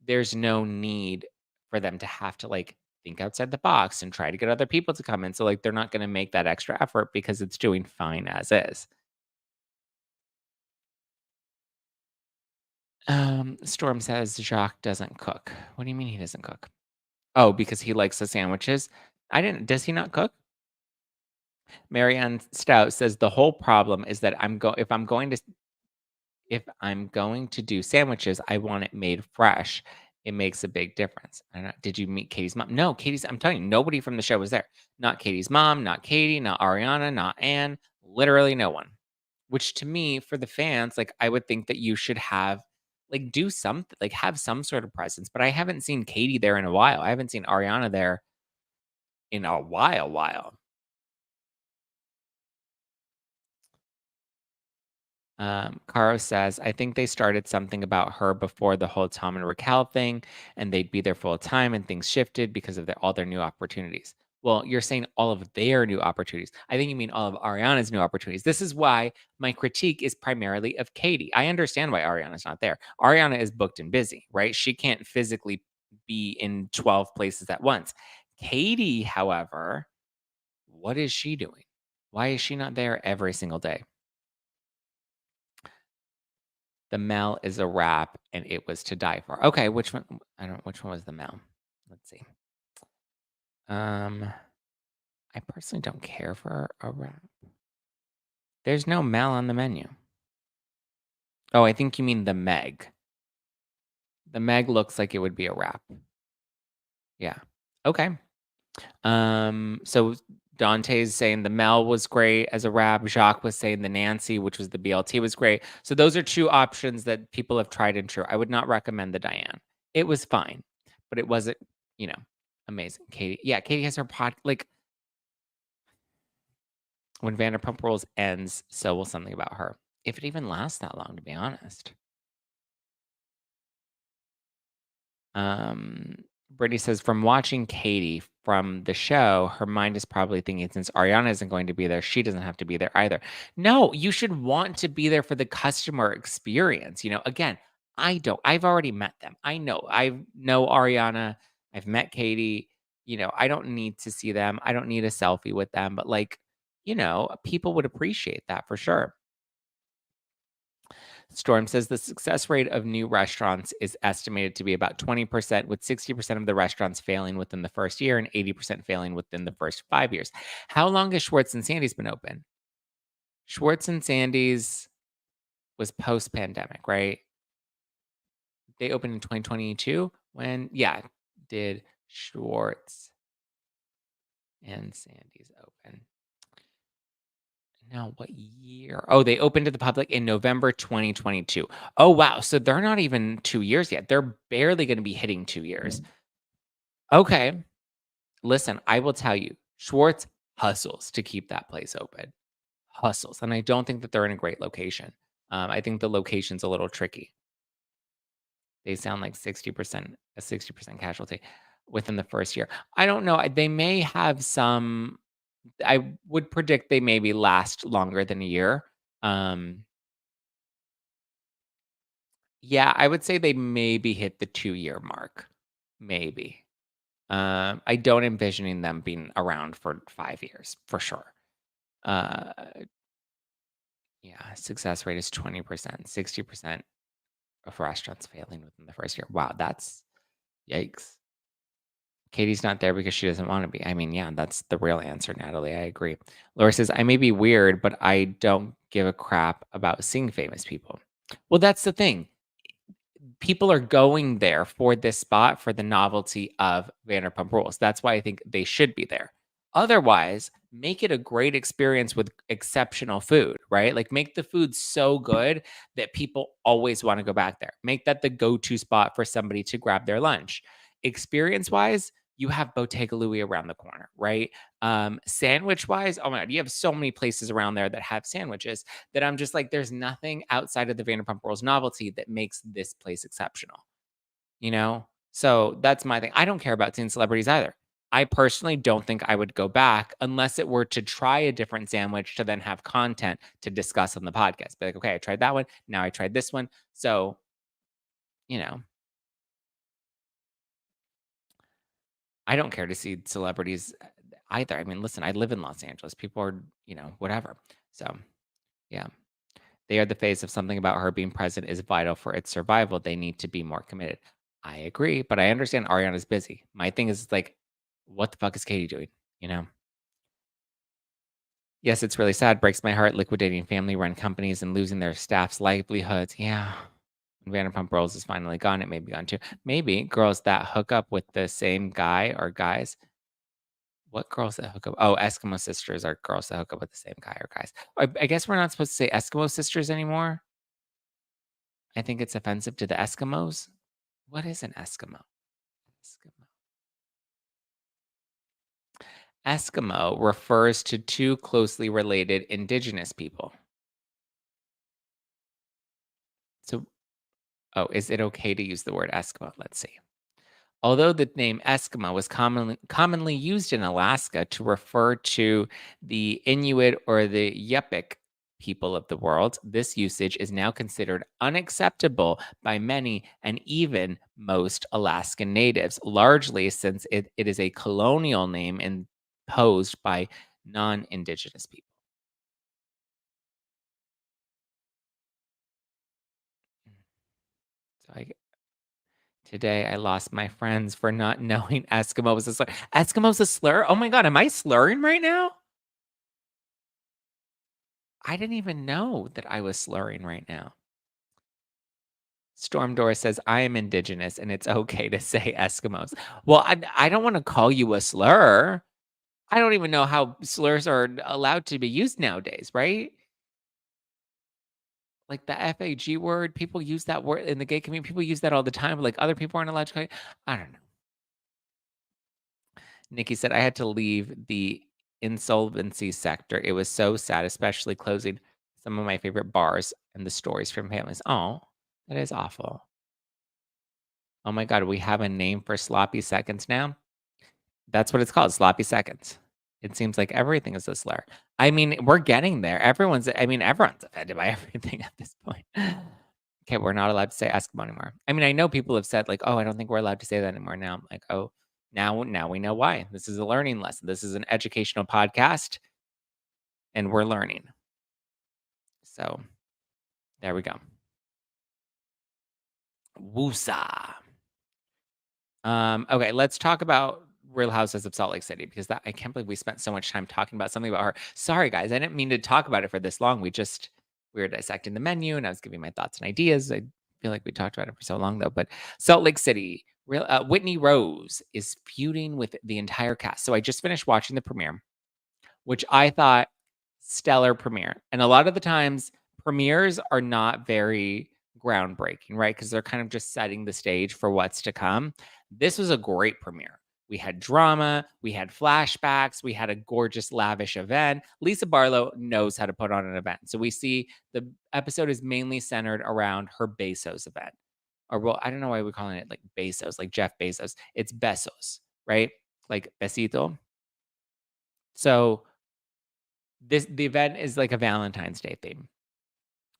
there's no need for them to have to like think outside the box and try to get other people to come in. So like they're not going to make that extra effort because it's doing fine as is. Storm says Jacques doesn't cook. What do you mean he doesn't cook? Oh, because he likes the sandwiches? I didn't does he not cook? Marianne Stout says, "The whole problem is that if I'm going to do sandwiches, I want it made fresh. It makes a big difference." I don't know, did you meet Katie's mom? No, I'm telling you, nobody from the show was there. Not Katie's mom, not Katie, not Ariana, not Anne, literally no one. Which to me, for the fans, like, I would think that you should have do something, like, have some sort of presence, but I haven't seen Katie there in a while. I haven't seen Ariana there in a while. Caro says, I think they started something about her before the whole Tom and Raquel thing, and they'd be there full time, and things shifted because of all their new opportunities. Well, you're saying all of their new opportunities. I think you mean all of Ariana's new opportunities. This is why my critique is primarily of Katie. I understand why Ariana's not there. Ariana is booked and busy, right? She can't physically be in 12 places at once. Katie, however, what is she doing? Why is she not there every single day? The Mel is a rap, and it was to die for. Okay, which one? I don't. Which one was the Mel? Let's see. Um, I personally don't care for a rap. There's no Mel on the menu. Oh, I think you mean the Meg. The Meg looks like it would be a rap. Yeah. Okay. So Dante's saying the Mel was great as a rap. Jacques was saying the Nancy, which was the BLT, was great. So those are two options that people have tried and true. I would not recommend the Diane. It was fine, but it wasn't, you know, amazing. Katie, yeah, Katie has her like when Vanderpump Rules ends, so will something about her. If it even lasts that long, to be honest. Um, Brittany says, from watching Katie from the show, her mind is probably thinking since Ariana isn't going to be there, she doesn't have to be there either. No, you should want to be there for the customer experience. Again, I don't. I've already met them. I know Ariana. I've met Katie. I don't need to see them. I don't need a selfie with them. But people would appreciate that for sure. Storm says the success rate of new restaurants is estimated to be about 20%, with 60% of the restaurants failing within the first year and 80% failing within the first 5 years. How long has Schwartz and Sandy's been open? Schwartz and Sandy's was post pandemic, right? They opened in 2022. Did Schwartz and Sandy's open? No, what year? Oh, they opened to the public in November 2022. Oh, wow. So they're not even 2 years yet. They're barely gonna be hitting 2 years. Okay. Listen, I will tell you, Schwartz hustles to keep that place open. Hustles, and I don't think that they're in a great location. I think the location's a little tricky. They sound like 60% a 60% casualty within the first year. I don't know, they may have some. I would predict they maybe last longer than a year. Um Yeah, I would say they maybe hit the 2-year mark, maybe. I don't envisioning them being around for 5 years, for sure. Uh, yeah, success rate is 20%, 60% of restaurants failing within the first year. Wow, that's yikes. Katie's not there because she doesn't wanna be. I mean, yeah, that's the real answer, Natalie, I agree. Laura says, "I may be weird, but I don't give a crap about seeing famous people." Well, that's the thing. People are going there for this spot for the novelty of Vanderpump Rules. That's why I think they should be there. Otherwise, make it a great experience with exceptional food, right? Like make the food so good that people always want to go back there. Make that the go-to spot for somebody to grab their lunch. Experience-wise, you have Bottega Louie around the corner, right? Sandwich-wise, oh my god, you have so many places around there that have sandwiches that I'm just like, there's nothing outside of the Vanderpump Rules novelty that makes this place exceptional, you know? So that's my thing. I don't care about seeing celebrities either. I personally don't think I would go back unless it were to try a different sandwich to then have content to discuss on the podcast. Be like, okay, I tried that one. Now I tried this one. So, you know, I don't care to see celebrities either. I mean, listen, I live in Los Angeles. People are, whatever. So, yeah. They are the face of something about her being present is vital for its survival. They need to be more committed. I agree, but I understand Ariana's busy. My thing is like, what the fuck is Katie doing? You know? Yes, it's really sad. Breaks my heart liquidating family run companies and losing their staff's livelihoods. Yeah. When Vanderpump Rules is finally gone. It may be gone too. Maybe girls that hook up with the same guy or guys. What girls that hook up? Oh, Eskimo sisters are girls that hook up with the same guy or guys. I guess we're not supposed to say Eskimo sisters anymore. I think it's offensive to the Eskimos. What is an Eskimo? Eskimo. Eskimo refers to two closely related indigenous people. Oh, is it okay to use the word Eskimo? Let's see. Although the name Eskimo was commonly used in Alaska to refer to the Inuit or the Yupik people of the world, this usage is now considered unacceptable by many and even most Alaskan natives, largely since it is a colonial name imposed by non Indigenous people. So today I lost my friends for not knowing Eskimo was a slur. Eskimo's a slur? Oh my God, am I slurring right now? I didn't even know that I was slurring right now. Stormdoor says, I am indigenous and it's okay to say Eskimos. Well, I don't want to call you a slur. I don't even know how slurs are allowed to be used nowadays, right? Like the FAG word, people use that word in the gay community. People use that all the time. Like other people aren't allowed to call I don't know. Nikki said, I had to leave the insolvency sector. It was so sad, especially closing some of my favorite bars and the stories from families. Oh, that is awful. Oh my God, we have a name for sloppy seconds now? That's what it's called, sloppy seconds. It seems like everything is a slur. I mean, we're getting there. Everyone's offended by everything at this point. Okay, we're not allowed to say Eskimo anymore. I mean, I know people have said like, "Oh, I don't think we're allowed to say that anymore." Now I'm like, "Oh, now we know why. This is a learning lesson. This is an educational podcast, and we're learning." So there we go. Woosa. Okay, let's talk about Real Houses of Salt Lake City because I can't believe we spent so much time talking about something about her. Sorry, guys, I didn't mean to talk about it for this long. We were dissecting the menu, and I was giving my thoughts and ideas. I feel like we talked about it for so long though. But Salt Lake City, Whitney Rose is feuding with the entire cast. So I just finished watching the premiere, which I thought stellar premiere. And a lot of the times premieres are not very groundbreaking, right? Because they're kind of just setting the stage for what's to come. This was a great premiere. We had drama, we had flashbacks, we had a gorgeous, lavish event. Lisa Barlow knows how to put on an event. So we see the episode is mainly centered around her Bezos event. Or, well, I don't know why we're calling it like Bezos, like Jeff Bezos. It's Besos, right? Like besito. So the event is like a Valentine's Day theme.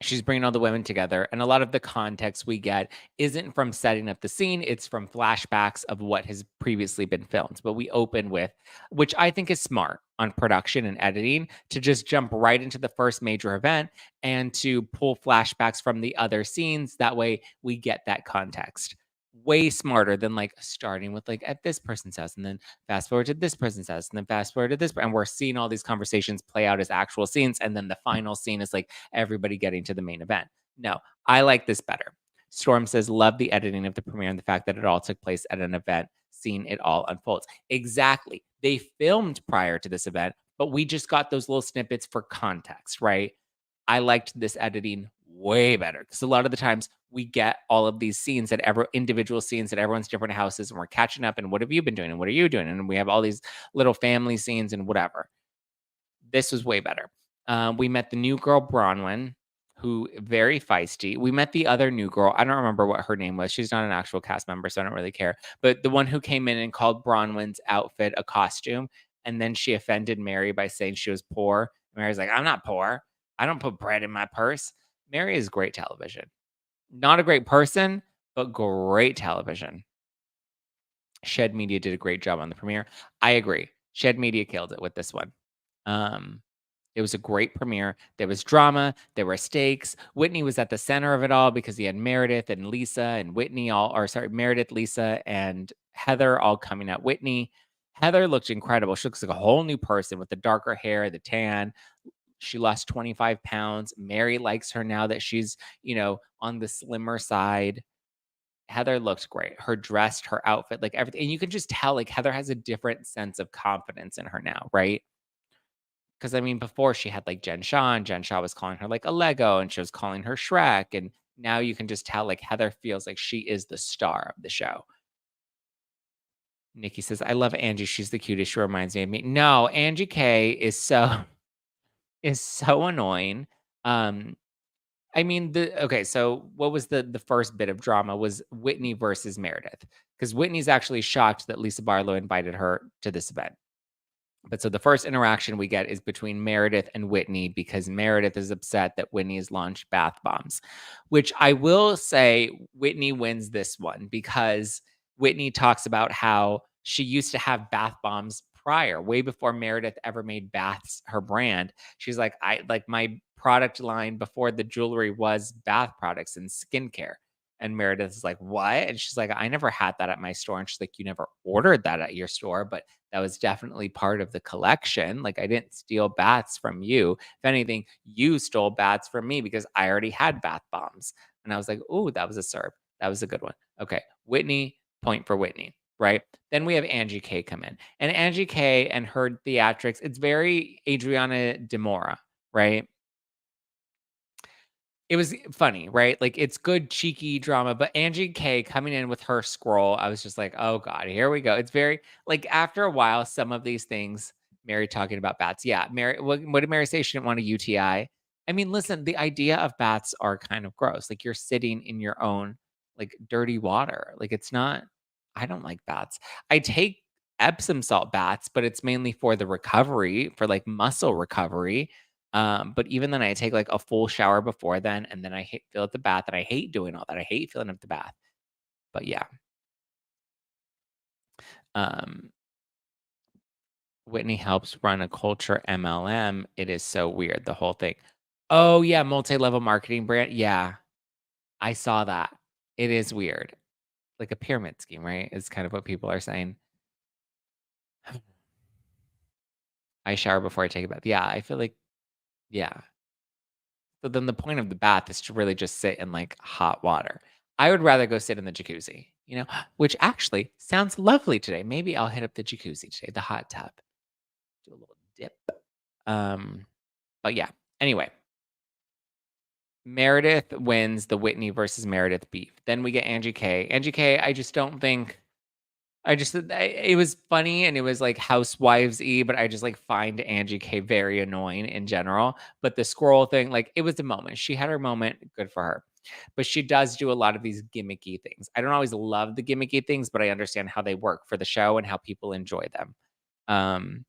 She's bringing all the women together, and a lot of the context we get isn't from setting up the scene, it's from flashbacks of what has previously been filmed. But we open with, which I think is smart on production and editing, to just jump right into the first major event and to pull flashbacks from the other scenes. That way we get that context. Way smarter than like starting with like at this person's house and then fast forward to this person's house and then fast forward to this. And we're seeing all these conversations play out as actual scenes. And then the final scene is like everybody getting to the main event. No, I like this better. Storm says, love the editing of the premiere and the fact that it all took place at an event, seeing it all unfolds. Exactly. They filmed prior to this event, but we just got those little snippets for context, right? I liked this editing way better because a lot of the times we get all of these scenes at individual scenes at everyone's different houses, and we're catching up. And what have you been doing? And what are you doing? And we have all these little family scenes and whatever. This was way better. We met the new girl Bronwyn, who very feisty. We met the other new girl. I don't remember what her name was. She's not an actual cast member, so I don't really care. But the one who came in and called Bronwyn's outfit a costume, and then she offended Mary by saying she was poor. Mary's like, I'm not poor. I don't put bread in my purse. Mary is great television. Not a great person, but great television. Shed Media did a great job on the premiere. I agree. Shed Media killed it with this one. Um, it was a great premiere. There was drama. There were stakes. Whitney was at the center of it all because he had Meredith and Lisa and Whitney Meredith, Lisa, and Heather all coming at Whitney. Heather looked incredible. She looks like a whole new person with the darker hair, the tan. She lost 25 pounds. Mary likes her now that she's, on the slimmer side. Heather looked great. Her dress, her outfit, like everything. And you can just tell, like, Heather has a different sense of confidence in her now, right? Because I mean, before she had like Jen Shaw, and Jen Shaw was calling her like a Lego, and she was calling her Shrek. And now you can just tell, like, Heather feels like she is the star of the show. Nikki says, I love Angie. She's the cutest. She reminds me of me. No, Angie K is so is so annoying. Um, I mean, okay, so what was the first bit of drama was Whitney versus Meredith, because Whitney's actually shocked that Lisa Barlow invited her to this event. But so the first interaction we get is between Meredith and Whitney because Meredith is upset that Whitney has launched bath bombs, which I will say Whitney wins this one because Whitney talks about how she used to have bath bombs prior, way before Meredith ever made baths her brand. She's like, I like my product line before the jewelry was bath products and skincare. And Meredith is like, what? And she's like, I never had that at my store. And she's like, you never ordered that at your store, but that was definitely part of the collection. Like, I didn't steal bats from you. If anything, you stole bats from me because I already had bath bombs. And I was like, oh, that was a serve. That was a good one. Okay. Whitney, point for Whitney, right? Then we have Angie K come in. And Angie K and her theatrics, it's very Adriana Demora, right? It was funny, right? Like, it's good cheeky drama, but Angie K coming in with her scroll, I was just like, "Oh god, here we go." It's very like, after a while, some of these things Mary talking about bats. Yeah, Mary what did Mary say? She didn't want a UTI. I mean, listen, the idea of bats are kind of gross. Like, you're sitting in your own, like, dirty water. Like, it's not I don't like bats. I take Epsom salt baths, but it's mainly for the recovery, for, like, muscle recovery. But even then, I take like a full shower before then, and then I fill up the bath, and I hate doing all that. I hate filling up the bath. But yeah, um, Whitney helps run a culture MLM. It is so weird, the whole thing. Oh yeah, multi-level marketing brand. Yeah, I saw that. It is weird, like a pyramid scheme, right? Is kind of what people are saying. I shower before I take a bath. Yeah, I feel like yeah. So then the point of the bath is to really just sit in like hot water. I would rather go sit in the jacuzzi, which actually sounds lovely today. Maybe I'll hit up the jacuzzi today, the hot tub, do a little dip. Um, but yeah. Anyway, Meredith wins the Whitney versus Meredith beef. Then we get Angie K. Angie K, I just don't think it was funny and it was like Housewives-y, but I just like find Angie K very annoying in general. But the scroll thing, like it was a moment. She had her moment, good for her. But she does do a lot of these gimmicky things. I don't always love the gimmicky things, but I understand how they work for the show and how people enjoy them. Um,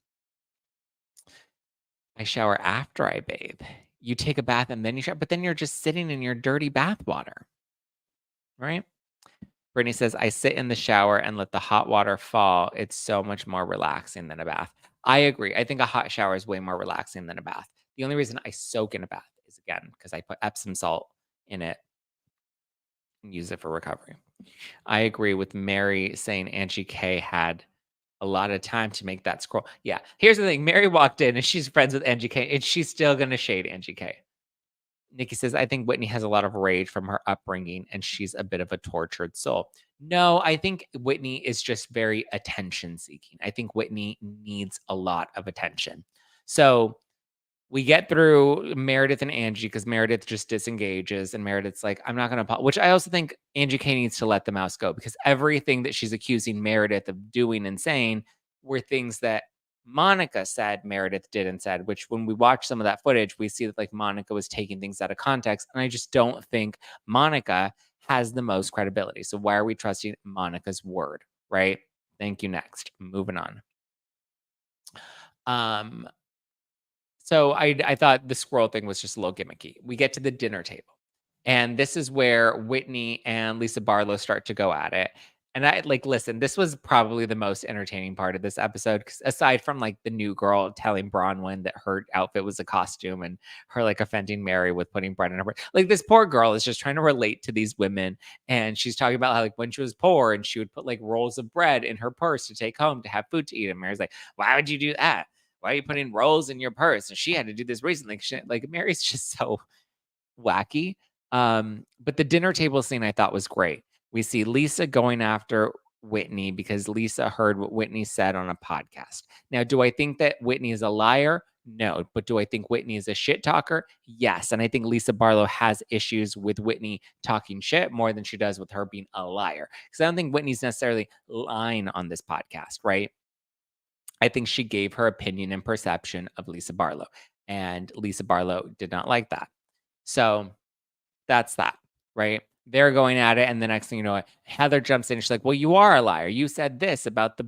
I shower after I bathe. You take a bath and then you shower, but then you're just sitting in your dirty bath water, right? Brittany says, I sit in the shower and let the hot water fall. It's so much more relaxing than a bath. I agree. I think a hot shower is way more relaxing than a bath. The only reason I soak in a bath is again because I put Epsom salt in it and use it for recovery. I agree with Mary saying Angie K had a lot of time to make that scroll. Yeah. Here's the thing. Mary walked in and she's friends with Angie K and she's still gonna shade Angie K. Nikki says, I think Whitney has a lot of rage from her upbringing and she's a bit of a tortured soul. No, I think Whitney is just very attention seeking. I think Whitney needs a lot of attention. So we get through Meredith and Angie because Meredith just disengages and Meredith's like, I'm not going to, which I also think Angie K needs to let the mouse go because everything that she's accusing Meredith of doing and saying were things that Monica said Meredith did and said, which when we watch some of that footage, we see that like Monica was taking things out of context. And I just don't think Monica has the most credibility. So why are we trusting Monica's word? Right. Thank you. Next. Moving on. Um, so I thought the squirrel thing was just a little gimmicky. We get to the dinner table, and this is where Whitney and Lisa Barlow start to go at it. And I like listen, this was probably the most entertaining part of this episode, 'cause aside from like the new girl telling Bronwyn that her outfit was a costume and her like offending Mary with putting bread in her like this poor girl is just trying to relate to these women. And she's talking about how like when she was poor and she would put like rolls of bread in her purse to take home to have food to eat. And Mary's like, why would you do that? Why are you putting rolls in your purse? And she had to do this recently. Like Mary's just so wacky. But the dinner table scene I thought was great. We see Lisa going after Whitney because Lisa heard what Whitney said on a podcast. Now, do I think that Whitney is a liar? No. But do I think Whitney is a shit talker? Yes. And I think Lisa Barlow has issues with Whitney talking shit more than she does with her being a liar. Because I don't think Whitney's necessarily lying on this podcast, right? I think she gave her opinion and perception of Lisa Barlow, and Lisa Barlow did not like that. So That's that, right? They're going at it, and the next thing you know, Heather jumps in. She's like, "Well, you are a liar. You said this about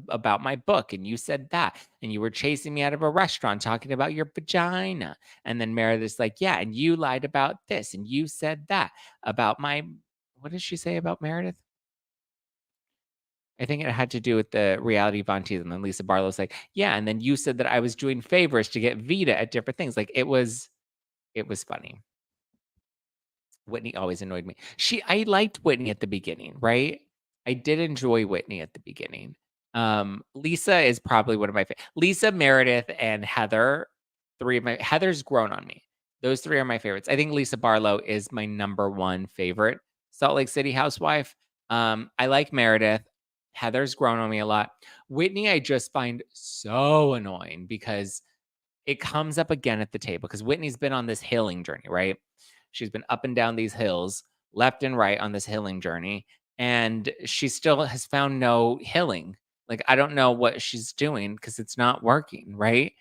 my book, and you said that, and you were chasing me out of a restaurant talking about your vagina." And then Meredith's like, "Yeah, and you lied about this, and you said that about my." What did she say about Meredith? I think it had to do with the reality Von Teese, and then Lisa Barlow's like, "Yeah, and then you said that I was doing favors to get Vita at different things." Like it was funny. Whitney always annoyed me. I liked Whitney at the beginning, right? I did enjoy Whitney at the beginning. Lisa is probably one of my Lisa, Meredith, and Heather. Three of my Heather's grown on me. Those three are my favorites. I think Lisa Barlow is my number one favorite Salt Lake City housewife. I like Meredith. Heather's grown on me a lot. Whitney, I just find so annoying because it comes up again at the table because Whitney's been on this healing journey, right? She's been up and down these hills, left and right on this healing journey, and she still has found no healing. Like, I don't know what she's doing because it's not working, right?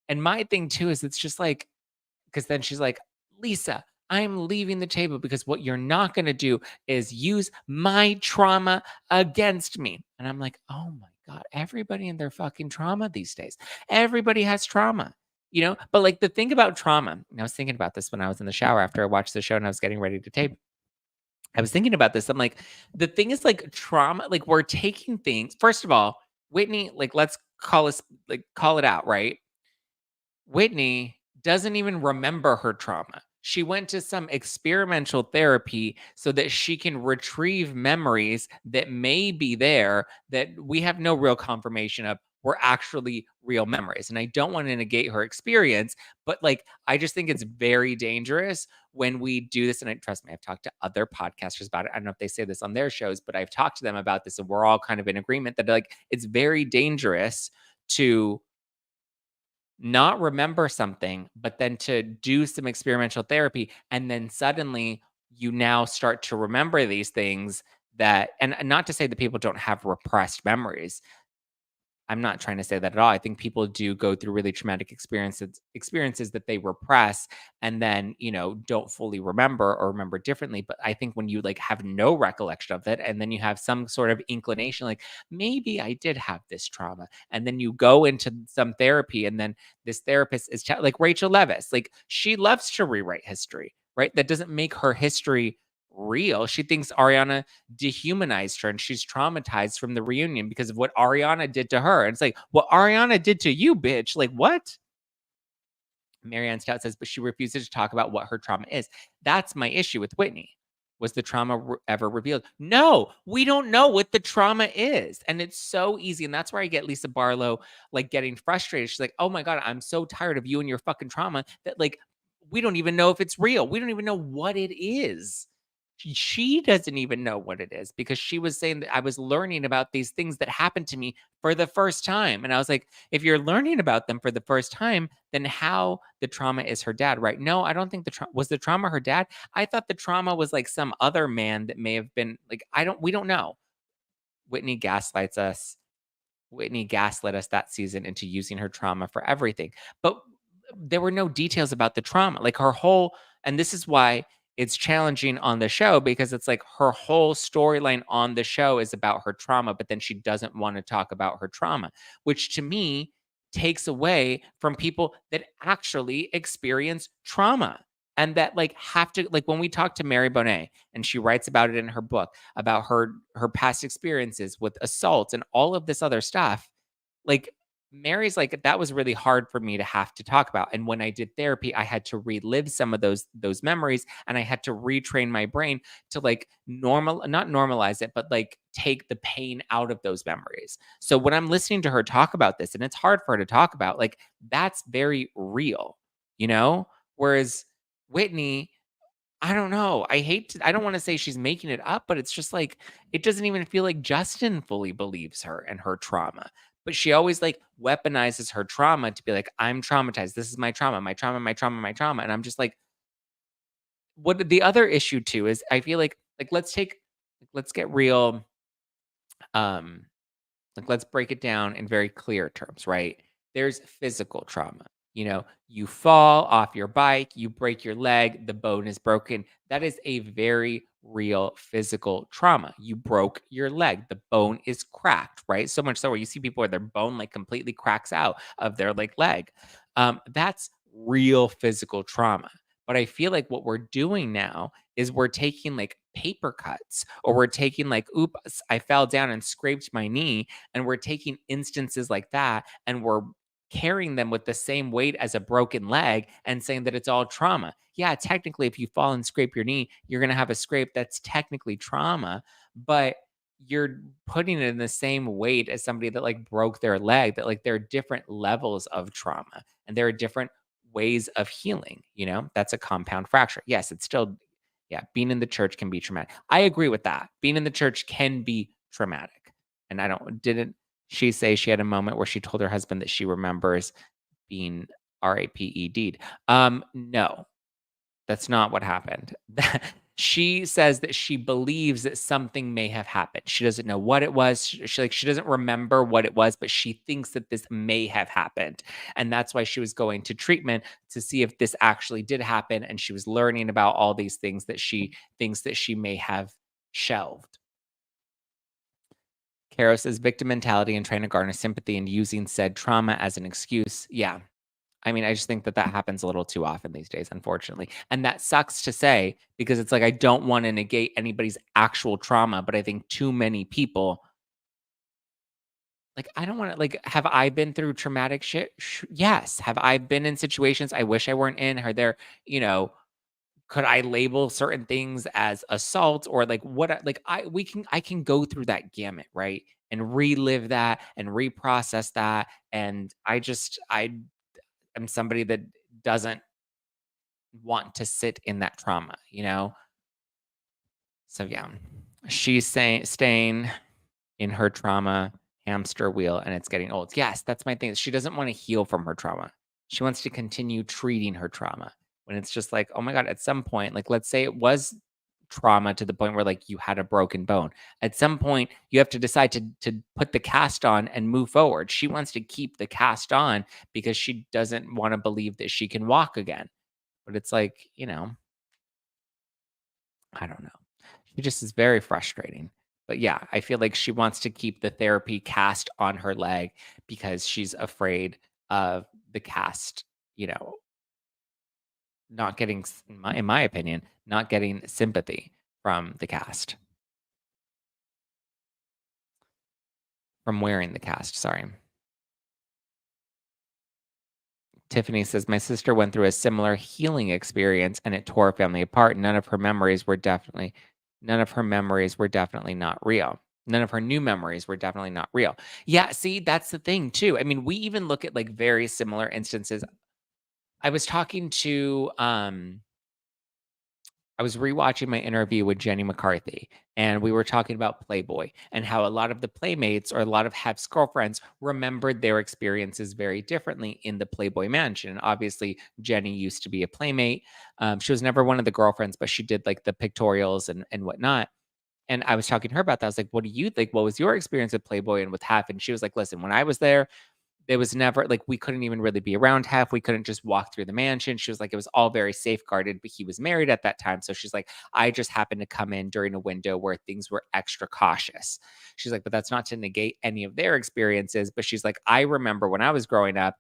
And my thing too is it's just like, because then she's like, Lisa, I'm leaving the table because what you're not going to do is use my trauma against me. And I'm like, oh my God, everybody in their fucking trauma these days. Everybody has trauma, But like the thing about trauma, and I was thinking about this when I was in the shower after I watched the show and I was getting ready to tape. I was thinking about this. I'm like, the thing is like trauma, like we're taking things, first of all, Whitney, like let's call it out, right? Whitney doesn't even remember her trauma. She went to some experimental therapy so that she can retrieve memories that may be there that we have no real confirmation of were actually real memories. And I don't want to negate her experience, but like I just think it's very dangerous when we do this. And trust me, I've talked to other podcasters about it. I don't know if they say this on their shows, but I've talked to them about this, and we're all kind of in agreement that like it's very dangerous to not remember something, but then to do some experimental therapy, and then suddenly you now start to remember these things and not to say that people don't have repressed memories. I'm not trying to say that at all. I think people do go through really traumatic experiences that they repress and then, don't fully remember or remember differently. But I think when you like have no recollection of it and then you have some sort of inclination, like maybe I did have this trauma. And then you go into some therapy and then this therapist is like Rachel Leviss, like she loves to rewrite history, right? That doesn't make her history real. She thinks Ariana dehumanized her and she's traumatized from the reunion because of what Ariana did to her. And it's like, what Ariana did to you, bitch. Like, what? Marianne Stout says, but she refuses to talk about what her trauma is. That's my issue with Whitney. Was the trauma ever revealed? No, we don't know what the trauma is. And it's so easy. And that's where I get Lisa Barlow like getting frustrated. She's like, oh my God, I'm so tired of you and your fucking trauma that like we don't even know if it's real. We don't even know what it is. She doesn't even know what it is because she was saying that I was learning about these things that happened to me for the first time. And I was like, if you're learning about them for the first time, then how the trauma is her dad, right? No, I don't think was the trauma her dad. I thought the trauma was like some other man that may have been like, we don't know. Whitney gaslights us. Whitney gaslit us that season into using her trauma for everything. But there were no details about the trauma. Like and this is why it's challenging on the show because it's like her whole storyline on the show is about her trauma, but then she doesn't want to talk about her trauma, which to me takes away from people that actually experience trauma and that like have to like when we talk to Mary Bonet and she writes about it in her book about her past experiences with assault and all of this other stuff, like Mary's like that was really hard for me to have to talk about. And when I did therapy, I had to relive some of those memories and I had to retrain my brain to like not normalize it, but like take the pain out of those memories. So when I'm listening to her talk about this and it's hard for her to talk about, like that's very real, you know? Whereas Whitney, I don't know. I don't want to say she's making it up, but it's just like it doesn't even feel like Justin fully believes her and her trauma. But she always like weaponizes her trauma to be like, I'm traumatized. This is my trauma, my trauma, my trauma, my trauma. And I'm just like, what the other issue too is I feel like let's get real, um, like let's break it down in very clear terms, right? There's physical trauma. You fall off your bike, you break your leg, the bone is broken. That is a very real physical trauma. You broke your leg, the bone is cracked, right? So much so where you see people where their bone like completely cracks out of their like leg. That's real physical trauma. But I feel like what we're doing now is we're taking like paper cuts, or we're taking like, oops, I fell down and scraped my knee. And we're taking instances like that and we're carrying them with the same weight as a broken leg and saying that it's all trauma. Yeah, technically, if you fall and scrape your knee, you're going to have a scrape. That's technically trauma, but you're putting it in the same weight as somebody that like broke their leg, that like there are different levels of trauma and there are different ways of healing. That's a compound fracture. Yes, it's still, yeah, being in the church can be traumatic. I agree with that. Being in the church can be traumatic. And didn't she say she had a moment where she told her husband that she remembers being RAPED'd? No, that's not what happened. She says that she believes that something may have happened. She doesn't know what it was. She doesn't remember what it was, but she thinks that this may have happened. And that's why she was going to treatment to see if this actually did happen. And she was learning about all these things that she thinks that she may have shelved. Caro says victim mentality and trying to garner sympathy and using said trauma as an excuse. Yeah. I mean, I just think that that happens a little too often these days, unfortunately. And that sucks to say because it's like I don't want to negate anybody's actual trauma, but I think too many people like I don't want to like have I been through traumatic shit? Yes. Have I been in situations I wish I weren't in? Are there, you know, could I label certain things as assault or like what like I can go through that gamut, right? And relive that and reprocess that. And I am somebody that doesn't want to sit in that trauma. So yeah. She's saying staying in her trauma hamster wheel and it's getting old. Yes, that's my thing. She doesn't want to heal from her trauma. She wants to continue treating her trauma. When it's just like, oh my God, at some point, like let's say it was trauma to the point where like you had a broken bone. At some point, you have to decide to put the cast on and move forward. She wants to keep the cast on because she doesn't want to believe that she can walk again. But it's like, I don't know. She just is very frustrating. But yeah, I feel like she wants to keep the therapy cast on her leg because she's afraid of the cast, you know, not getting, in my opinion, not getting sympathy from the cast, from wearing the cast. Sorry. Tiffany says, my sister went through a similar healing experience and it tore her family apart. None of her memories were definitely not real. None of her new memories were definitely not real. Yeah, see, that's the thing too. I mean, we even look at like very similar instances. I was talking to I was rewatching my interview with Jenny McCarthy, and we were talking about Playboy and how a lot of the playmates or a lot of Hef's girlfriends remembered their experiences very differently in the Playboy mansion. And obviously, Jenny used to be a playmate. She was never one of the girlfriends, but she did like the pictorials and whatnot. And I was talking to her about that. I was like, "What do you think? What was your experience with Playboy and with Hef?" And she was like, "Listen, when I was there, there was never like we couldn't even really be around Hef. We couldn't just walk through the mansion. She was like, it was all very safeguarded, but he was married at that time. So she's like, I just happened to come in during a window where things were extra cautious. She's like, but that's not to negate any of their experiences. But she's like, I remember when I was growing up,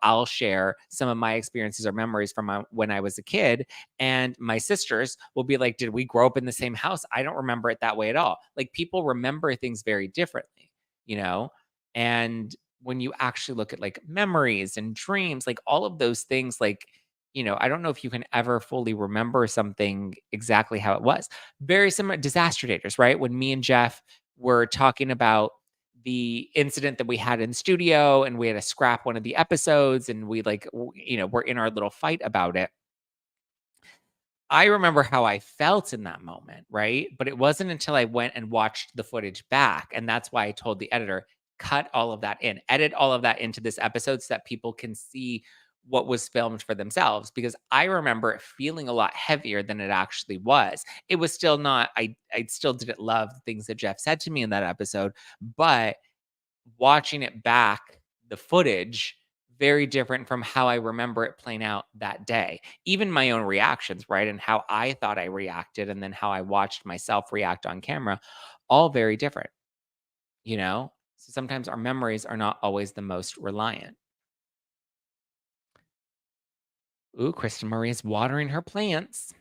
I'll share some of my experiences or memories from when I was a kid. And my sisters will be like, did we grow up in the same house? I don't remember it that way at all. Like people remember things very differently, you know? And when you actually look at like memories and dreams, like all of those things, like, I don't know if you can ever fully remember something exactly how it was. Very similar disaster daters, right? When me and Jeff were talking about the incident that we had in studio and we had to scrap one of the episodes and we like, we're in our little fight about it. I remember how I felt in that moment, right? But it wasn't until I went and watched the footage back. And that's why I told the editor, cut all of that in, edit all of that into this episode so that people can see what was filmed for themselves. Because I remember it feeling a lot heavier than it actually was. It was still not, I still didn't love the things that Jeff said to me in that episode, but watching it back, the footage, very different from how I remember it playing out that day. Even my own reactions, right? And how I thought I reacted, and then how I watched myself react on camera, all very different, you know? So sometimes our memories are not always the most reliant. Ooh, Kristen Marie is watering her plants.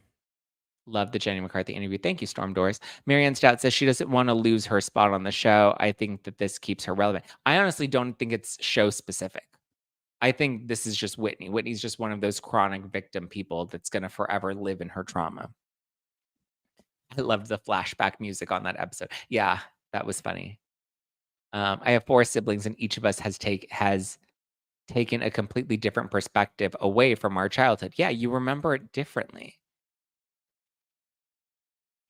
Love the Jenny McCarthy interview. Thank you, Storm Doors. Marianne Stout says she doesn't want to lose her spot on the show. I think that this keeps her relevant. I honestly don't think it's show specific. I think this is just Whitney. Whitney's just one of those chronic victim people that's going to forever live in her trauma. I loved the flashback music on that episode. Yeah, that was funny. I have 4 siblings, and each of us has taken a completely different perspective away from our childhood. Yeah, you remember it differently.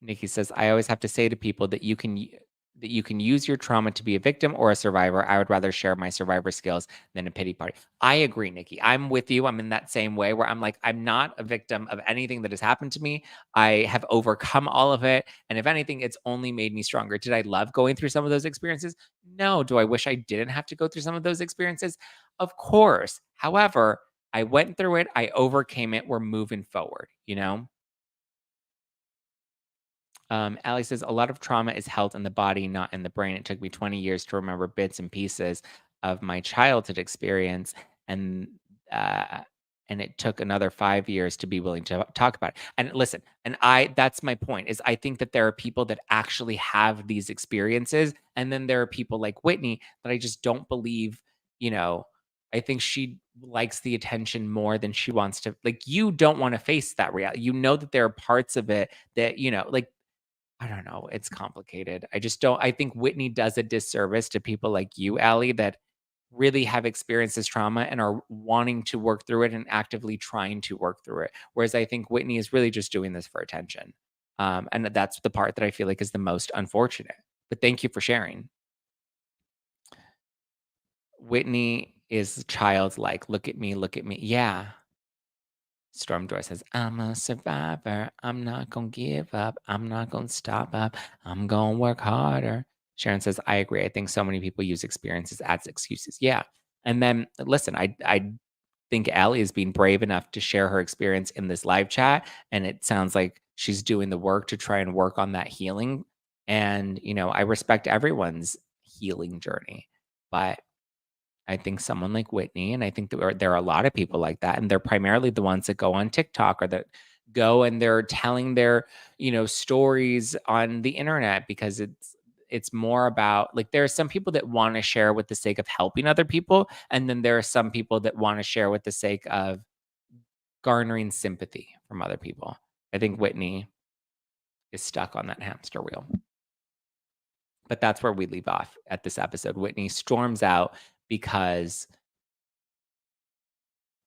Nikki says, "I always have to say to people that that you can use your trauma to be a victim or a survivor. I would rather share my survivor skills than a pity party." I agree, Nikki. I'm with you. I'm in that same way where I'm like, I'm not a victim of anything that has happened to me. I have overcome all of it, and if anything, it's only made me stronger. Did I love going through some of those experiences? No. Do I wish I didn't have to go through some of those experiences? Of course. However, I went through it. I overcame it. We're moving forward, you know? Allie says, a lot of trauma is held in the body, not in the brain. It took me 20 years to remember bits and pieces of my childhood experience. And, uh, and it took another 5 years to be willing to talk about it. And listen, that's my point is I think that there are people that actually have these experiences. And then there are people like Whitney that I just don't believe, you know, I think she likes the attention more than she wants to. Like, you don't want to face that reality. You know that there are parts of it that, like, I don't know, it's complicated. I just don't I think Whitney does a disservice to people like you, Allie, that really have experienced this trauma and are wanting to work through it and actively trying to work through it. Whereas I think Whitney is really just doing this for attention. And that's the part that I feel like is the most unfortunate. But thank you for sharing. Whitney is childlike. Look at me, look at me. Yeah. Stormdoor says, I'm a survivor. I'm not going to give up. I'm not going to stop up. I'm going to work harder. Sharon says, I agree. I think so many people use experiences as excuses. Yeah. And then listen, I think Allie is being brave enough to share her experience in this live chat. And it sounds like she's doing the work to try and work on that healing. And, I respect everyone's healing journey. But I think someone like Whitney, and I think there are a lot of people like that, and they're primarily the ones that go on TikTok or that go and they're telling their, stories on the internet because it's more about like there are some people that want to share with the sake of helping other people, and then there are some people that want to share with the sake of garnering sympathy from other people. I think Whitney is stuck on that hamster wheel. But that's where we leave off at this episode. Whitney storms out because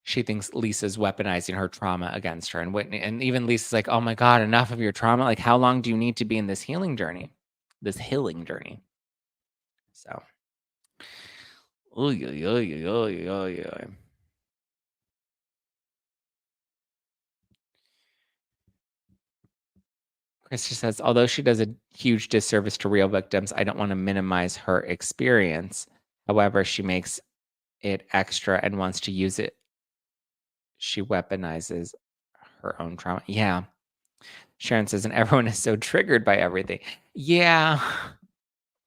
she thinks Lisa's weaponizing her trauma against her, and Whitney and even Lisa's like, "Oh my god, enough of your trauma. Like, how long do you need to be in this healing journey? This healing journey?" So, oy, oy, oy, oy, oy, oy. Krista says, although she does a huge disservice to real victims, I don't want to minimize her experience. However, she makes it extra and wants to use it. She weaponizes her own trauma. Yeah. Sharon says, and everyone is so triggered by everything. Yeah.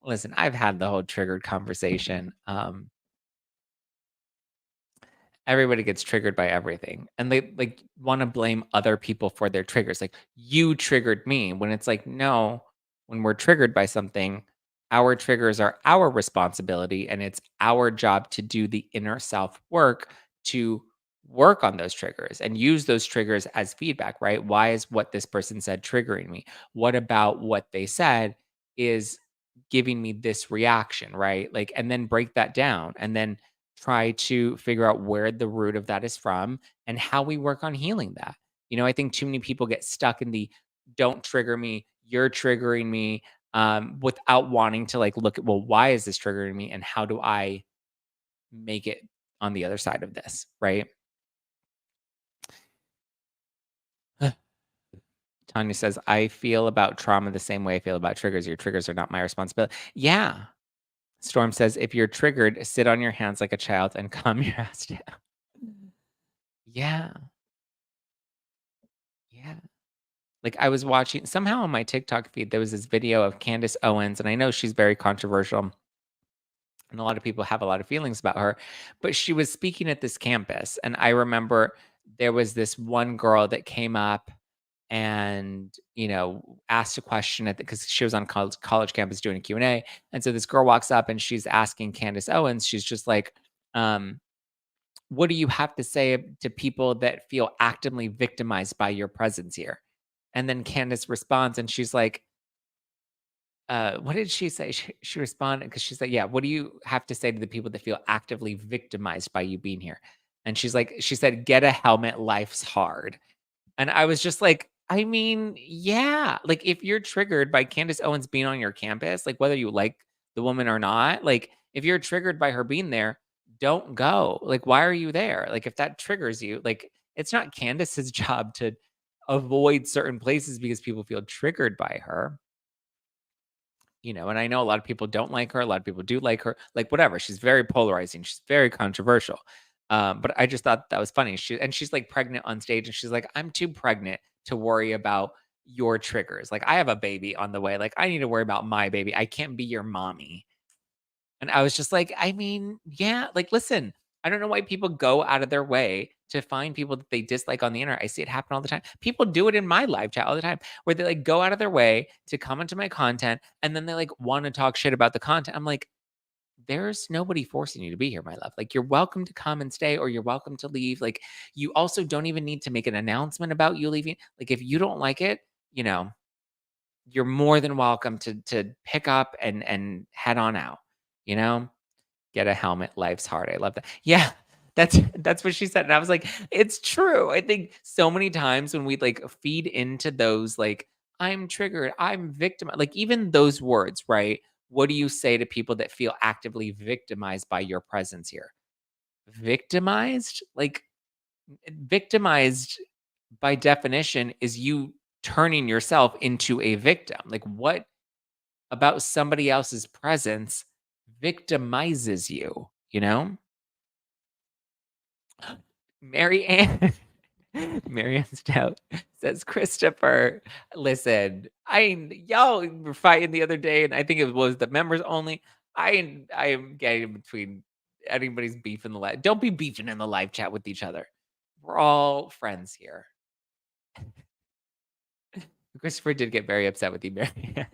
Listen, I've had the whole triggered conversation. Everybody gets triggered by everything, and they like want to blame other people for their triggers. Like, you triggered me, when it's like, no, when we're triggered by something, our triggers are our responsibility, and it's our job to do the inner self work to work on those triggers and use those triggers as feedback, right? Why is what this person said triggering me? What about what they said is giving me this reaction, right? Like, and then break that down and then try to figure out where the root of that is from and how we work on healing that. I think too many people get stuck in the don't trigger me, you're triggering me, without wanting to like look at, well, why is this triggering me and how do I make it on the other side of this, right? Tanya says, I feel about trauma the same way I feel about triggers. Your triggers are not my responsibility. Yeah. Storm says, "If you're triggered, sit on your hands like a child and calm your ass down." Yeah, yeah. Like, I was watching somehow on my TikTok feed, there was this video of Candace Owens, and I know she's very controversial, and a lot of people have a lot of feelings about her, but she was speaking at this campus, and I remember there was this one girl that came up and, asked a question at because she was on college campus doing a Q and A, and so this girl walks up and she's asking Candace Owens, she's just like, um, "What do you have to say to people that feel actively victimized by your presence here?" And then Candace responds and she's like, what did she say? She responded because she said, "Yeah, what do you have to say to the people that feel actively victimized by you being here?" And she said, "Get a helmet, life's hard." And I was just like, I mean, yeah, like if you're triggered by Candace Owens being on your campus, like whether you like the woman or not, like if you're triggered by her being there, don't go. Like, why are you there? Like, if that triggers you, like, it's not Candace's job to avoid certain places because people feel triggered by her. And I know a lot of people don't like her, a lot of people do like her, like, whatever, she's very polarizing, she's very controversial, but I just thought that was funny, she's, like, pregnant on stage, and she's like, "I'm too pregnant to worry about your triggers, like, I have a baby on the way, like, I need to worry about my baby, I can't be your mommy." And I was just like, I mean, yeah, like, listen, I don't know why people go out of their way to find people that they dislike on the internet. I see it happen all the time. People do it in my live chat all the time where they like go out of their way to comment to my content and then they like want to talk shit about the content. I'm like, there's nobody forcing you to be here, my love. Like, you're welcome to come and stay or you're welcome to leave. Like, you also don't even need to make an announcement about you leaving. Like, if you don't like it, you know, you're more than welcome to pick up and head on out, you know? Get a helmet, life's hard. I love that. Yeah, that's what she said, and I was like, "It's true." I think so many times when we, like, feed into those, like, "I'm triggered, I'm victim," like, even those words, right? What do you say to people that feel actively victimized by your presence here? Victimized? Like, victimized by definition is you turning yourself into a victim. Like, what about somebody else's presence victimizes you, you know? Mary Ann Mary Ann Stout says, "Christopher, listen, y'all were fighting the other day, and I think it was the members only. I am getting between anybody's beef in the live. Don't be beefing in the live chat with each other. We're all friends here." Christopher did get very upset with you, Mary Ann.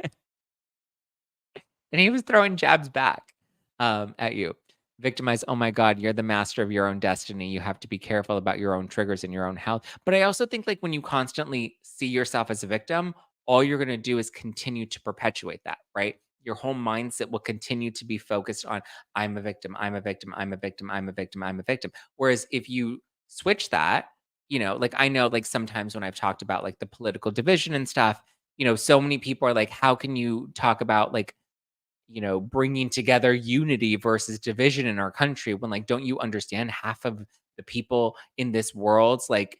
And he was throwing jabs back, at you. Victimize, "Oh my god, you're the master of your own destiny. You have to be careful about your own triggers and your own health." But I also think, like, when you constantly see yourself as a victim, all you're gonna do is continue to perpetuate that, right? Your whole mindset will continue to be focused on, "I'm a victim, I'm a victim, I'm a victim, I'm a victim, I'm a victim." Whereas if you switch that, like, I know, like, sometimes when I've talked about, like, the political division and stuff, so many people are like, "How can you talk about, like, bringing together unity versus division in our country when like don't you understand half of the people in this world's like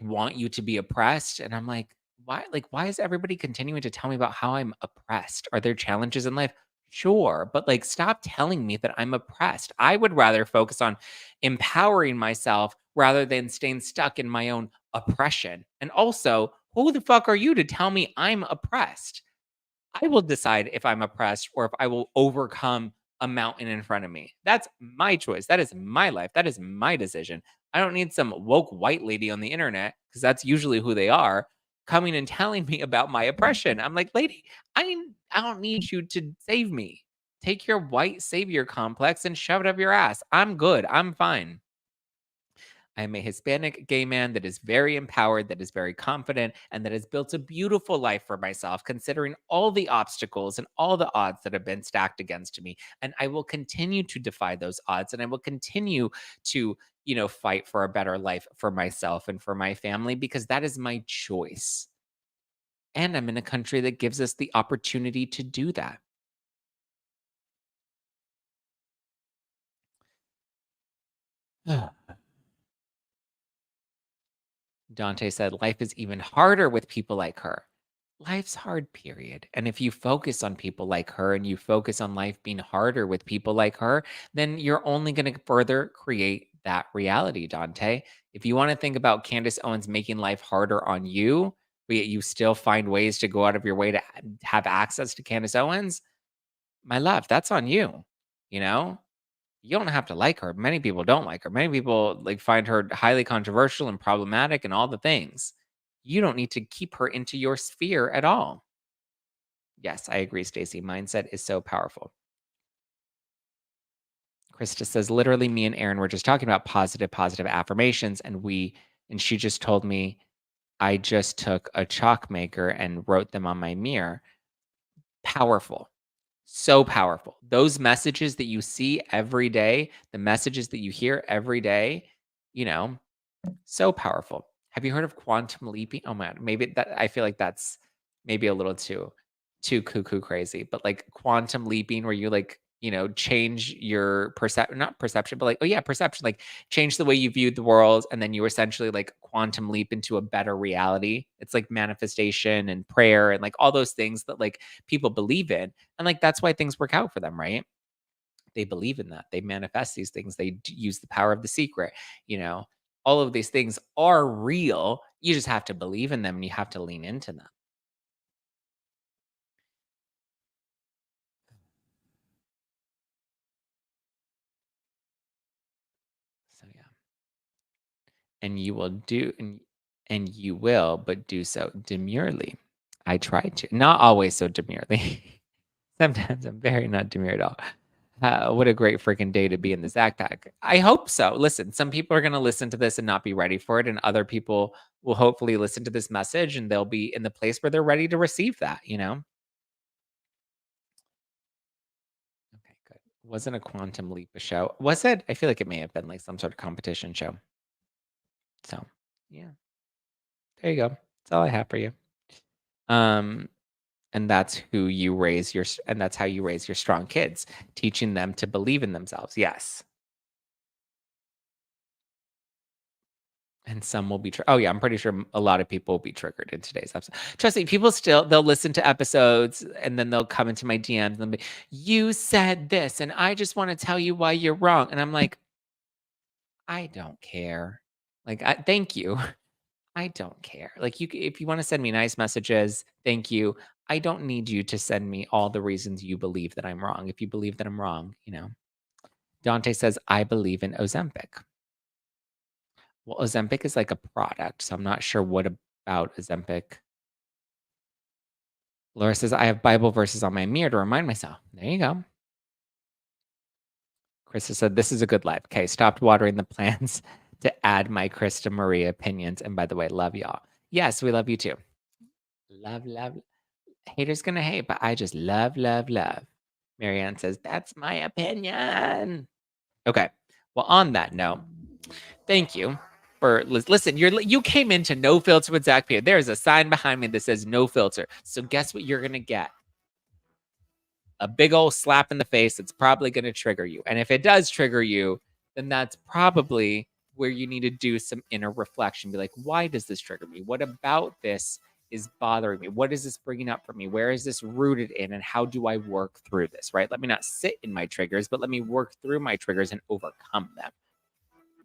want you to be oppressed?" And I'm like, why is everybody continuing to tell me about how I'm oppressed? Are there challenges in life? Sure, but like stop telling me that I'm oppressed. I would rather focus on empowering myself rather than staying stuck in my own oppression. And also, who the fuck are you to tell me I'm oppressed? I will decide if I'm oppressed or if I will overcome a mountain in front of me. That's my choice. That is my life. That is my decision. I don't need some woke white lady on the internet because that's usually who they are coming and telling me about my oppression. I'm like, lady, I don't need you to save me. Take your white savior complex and shove it up your ass. I'm good. I'm fine. I am a Hispanic gay man that is very empowered, that is very confident, and that has built a beautiful life for myself, considering all the obstacles and all the odds that have been stacked against me. And I will continue to defy those odds, and I will continue to, fight for a better life for myself and for my family because that is my choice. And I'm in a country that gives us the opportunity to do that. Dante said, "Life is even harder with people like her." life's hard, period. And if you focus on people like her and you focus on life being harder with people like her, then you're only going to further create that reality, Dante. If you want to think about Candace Owens making life harder on you, but yet you still find ways to go out of your way to have access to Candace Owens, my love, that's on you. You know, you don't have to like her. Many people don't like her. Many people like find her highly controversial and problematic and all the things. You don't need to keep her into your sphere at all. Yes, I agree, Stacey. Mindset is so powerful. Krista says, literally, me and Aaron were just talking about positive affirmations, and she just told me I just took a chalk maker and wrote them on my mirror. Powerful. So powerful. Those messages that you see every day, the messages that you hear every day, you know, so powerful. Have you heard of quantum leaping? Oh my god, maybe that I feel like that's maybe a little too cuckoo crazy, but like quantum leaping where you like, change your not perception, but like, oh yeah, perception, like change the way you viewed the world and then you essentially like quantum leap into a better reality. It's like manifestation and prayer and like all those things that like people believe in. And like that's why things work out for them, right? They believe in that. They manifest these things. They use the power of the secret. You know, all of these things are real. You just have to believe in them and you have to lean into them. So yeah, and you will do, and you will, but do so demurely. I try to, not always so demurely. Sometimes I'm very not demure at all. What a great freaking day to be in the Zack Pack. I hope so. Listen, some people are going to listen to this and not be ready for it, and other people will hopefully listen to this message and they'll be in the place where they're ready to receive that, you know? Okay, good. Wasn't a Quantum Leap a show? Was it? I feel like it may have been like some sort of competition show. So, yeah, there you go. That's all I have for you. Um, and that's who you raise and that's how you raise your strong kids, teaching them to believe in themselves. Yes. And some will be oh, yeah, I'm pretty sure a lot of people will be triggered in today's episode. Trust me, people still they'll listen to episodes and then they'll come into my DMs and be, "You said this, and I just wanna tell you why you're wrong." And I'm like, "I don't care." Like, thank you. I don't care. Like, if you wanna send me nice messages, thank you. I don't need you to send me all the reasons you believe that I'm wrong. If you believe that I'm wrong, you know? Dante says, "I believe in Ozempic." Well, Ozempic is like a product, so I'm not sure what about Ozempic. Laura says, I have Bible verses on my mirror to remind myself. There you go. Krista said, this is a good life. Okay, stopped watering the plants to add my Krista Maria opinions. And by the way, love y'all. Yes, we love you too. Love, love. Haters gonna hate, but I just love, love, love. Marianne says, that's my opinion. Okay. Well, on that note, thank you for listen. You came into No Filter with Zack Pack. There's a sign behind me that says No Filter. So guess what you're gonna get? A big old slap in the face that's probably going to trigger you. And if it does trigger you, then that's probably where you need to do some inner reflection. Be like, why does this trigger me? What about this is bothering me? What is this bringing up for me? Where is this rooted in? And how do I work through this? Right? Let me not sit in my triggers, but let me work through my triggers and overcome them.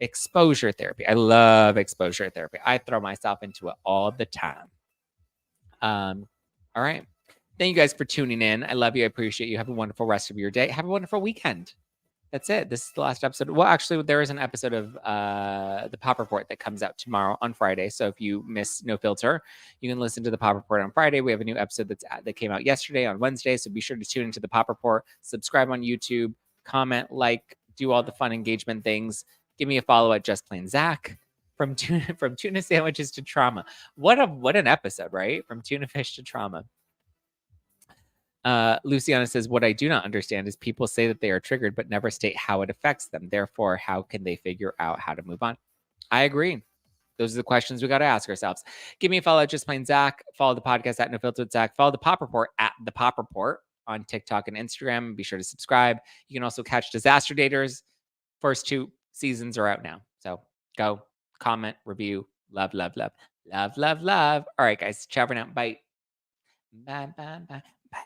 Exposure therapy. I love exposure therapy. I throw myself into it all the time. All right. Thank you guys for tuning in. I love you. I appreciate you. Have a wonderful rest of your day. Have a wonderful weekend. That's it. This is the last episode. Well, actually, there is an episode of the Pop Report that comes out tomorrow on Friday. So if you miss No Filter, you can listen to the Pop Report on Friday. We have a new episode that came out yesterday on Wednesday. So be sure to tune into the Pop Report. Subscribe on YouTube. Comment, like, do all the fun engagement things. Give me a follow at Just Plain Zach. From tuna sandwiches to trauma. What an episode, right? From tuna fish to trauma. Luciana says, what I do not understand is people say that they are triggered, but never state how it affects them. Therefore, how can they figure out how to move on? I agree. Those are the questions we got to ask ourselves. Give me a follow at Just Plain Zach. Follow the podcast at No Filter with Zach. Follow the Pop Report at the Pop Report on TikTok and Instagram. Be sure to subscribe. You can also catch Disaster Daters. First 2 seasons are out now. So go, comment, review. Love, love, love. Love, love, love. All right, guys. Ciao for now. Bye. Bye, bye, bye, bye,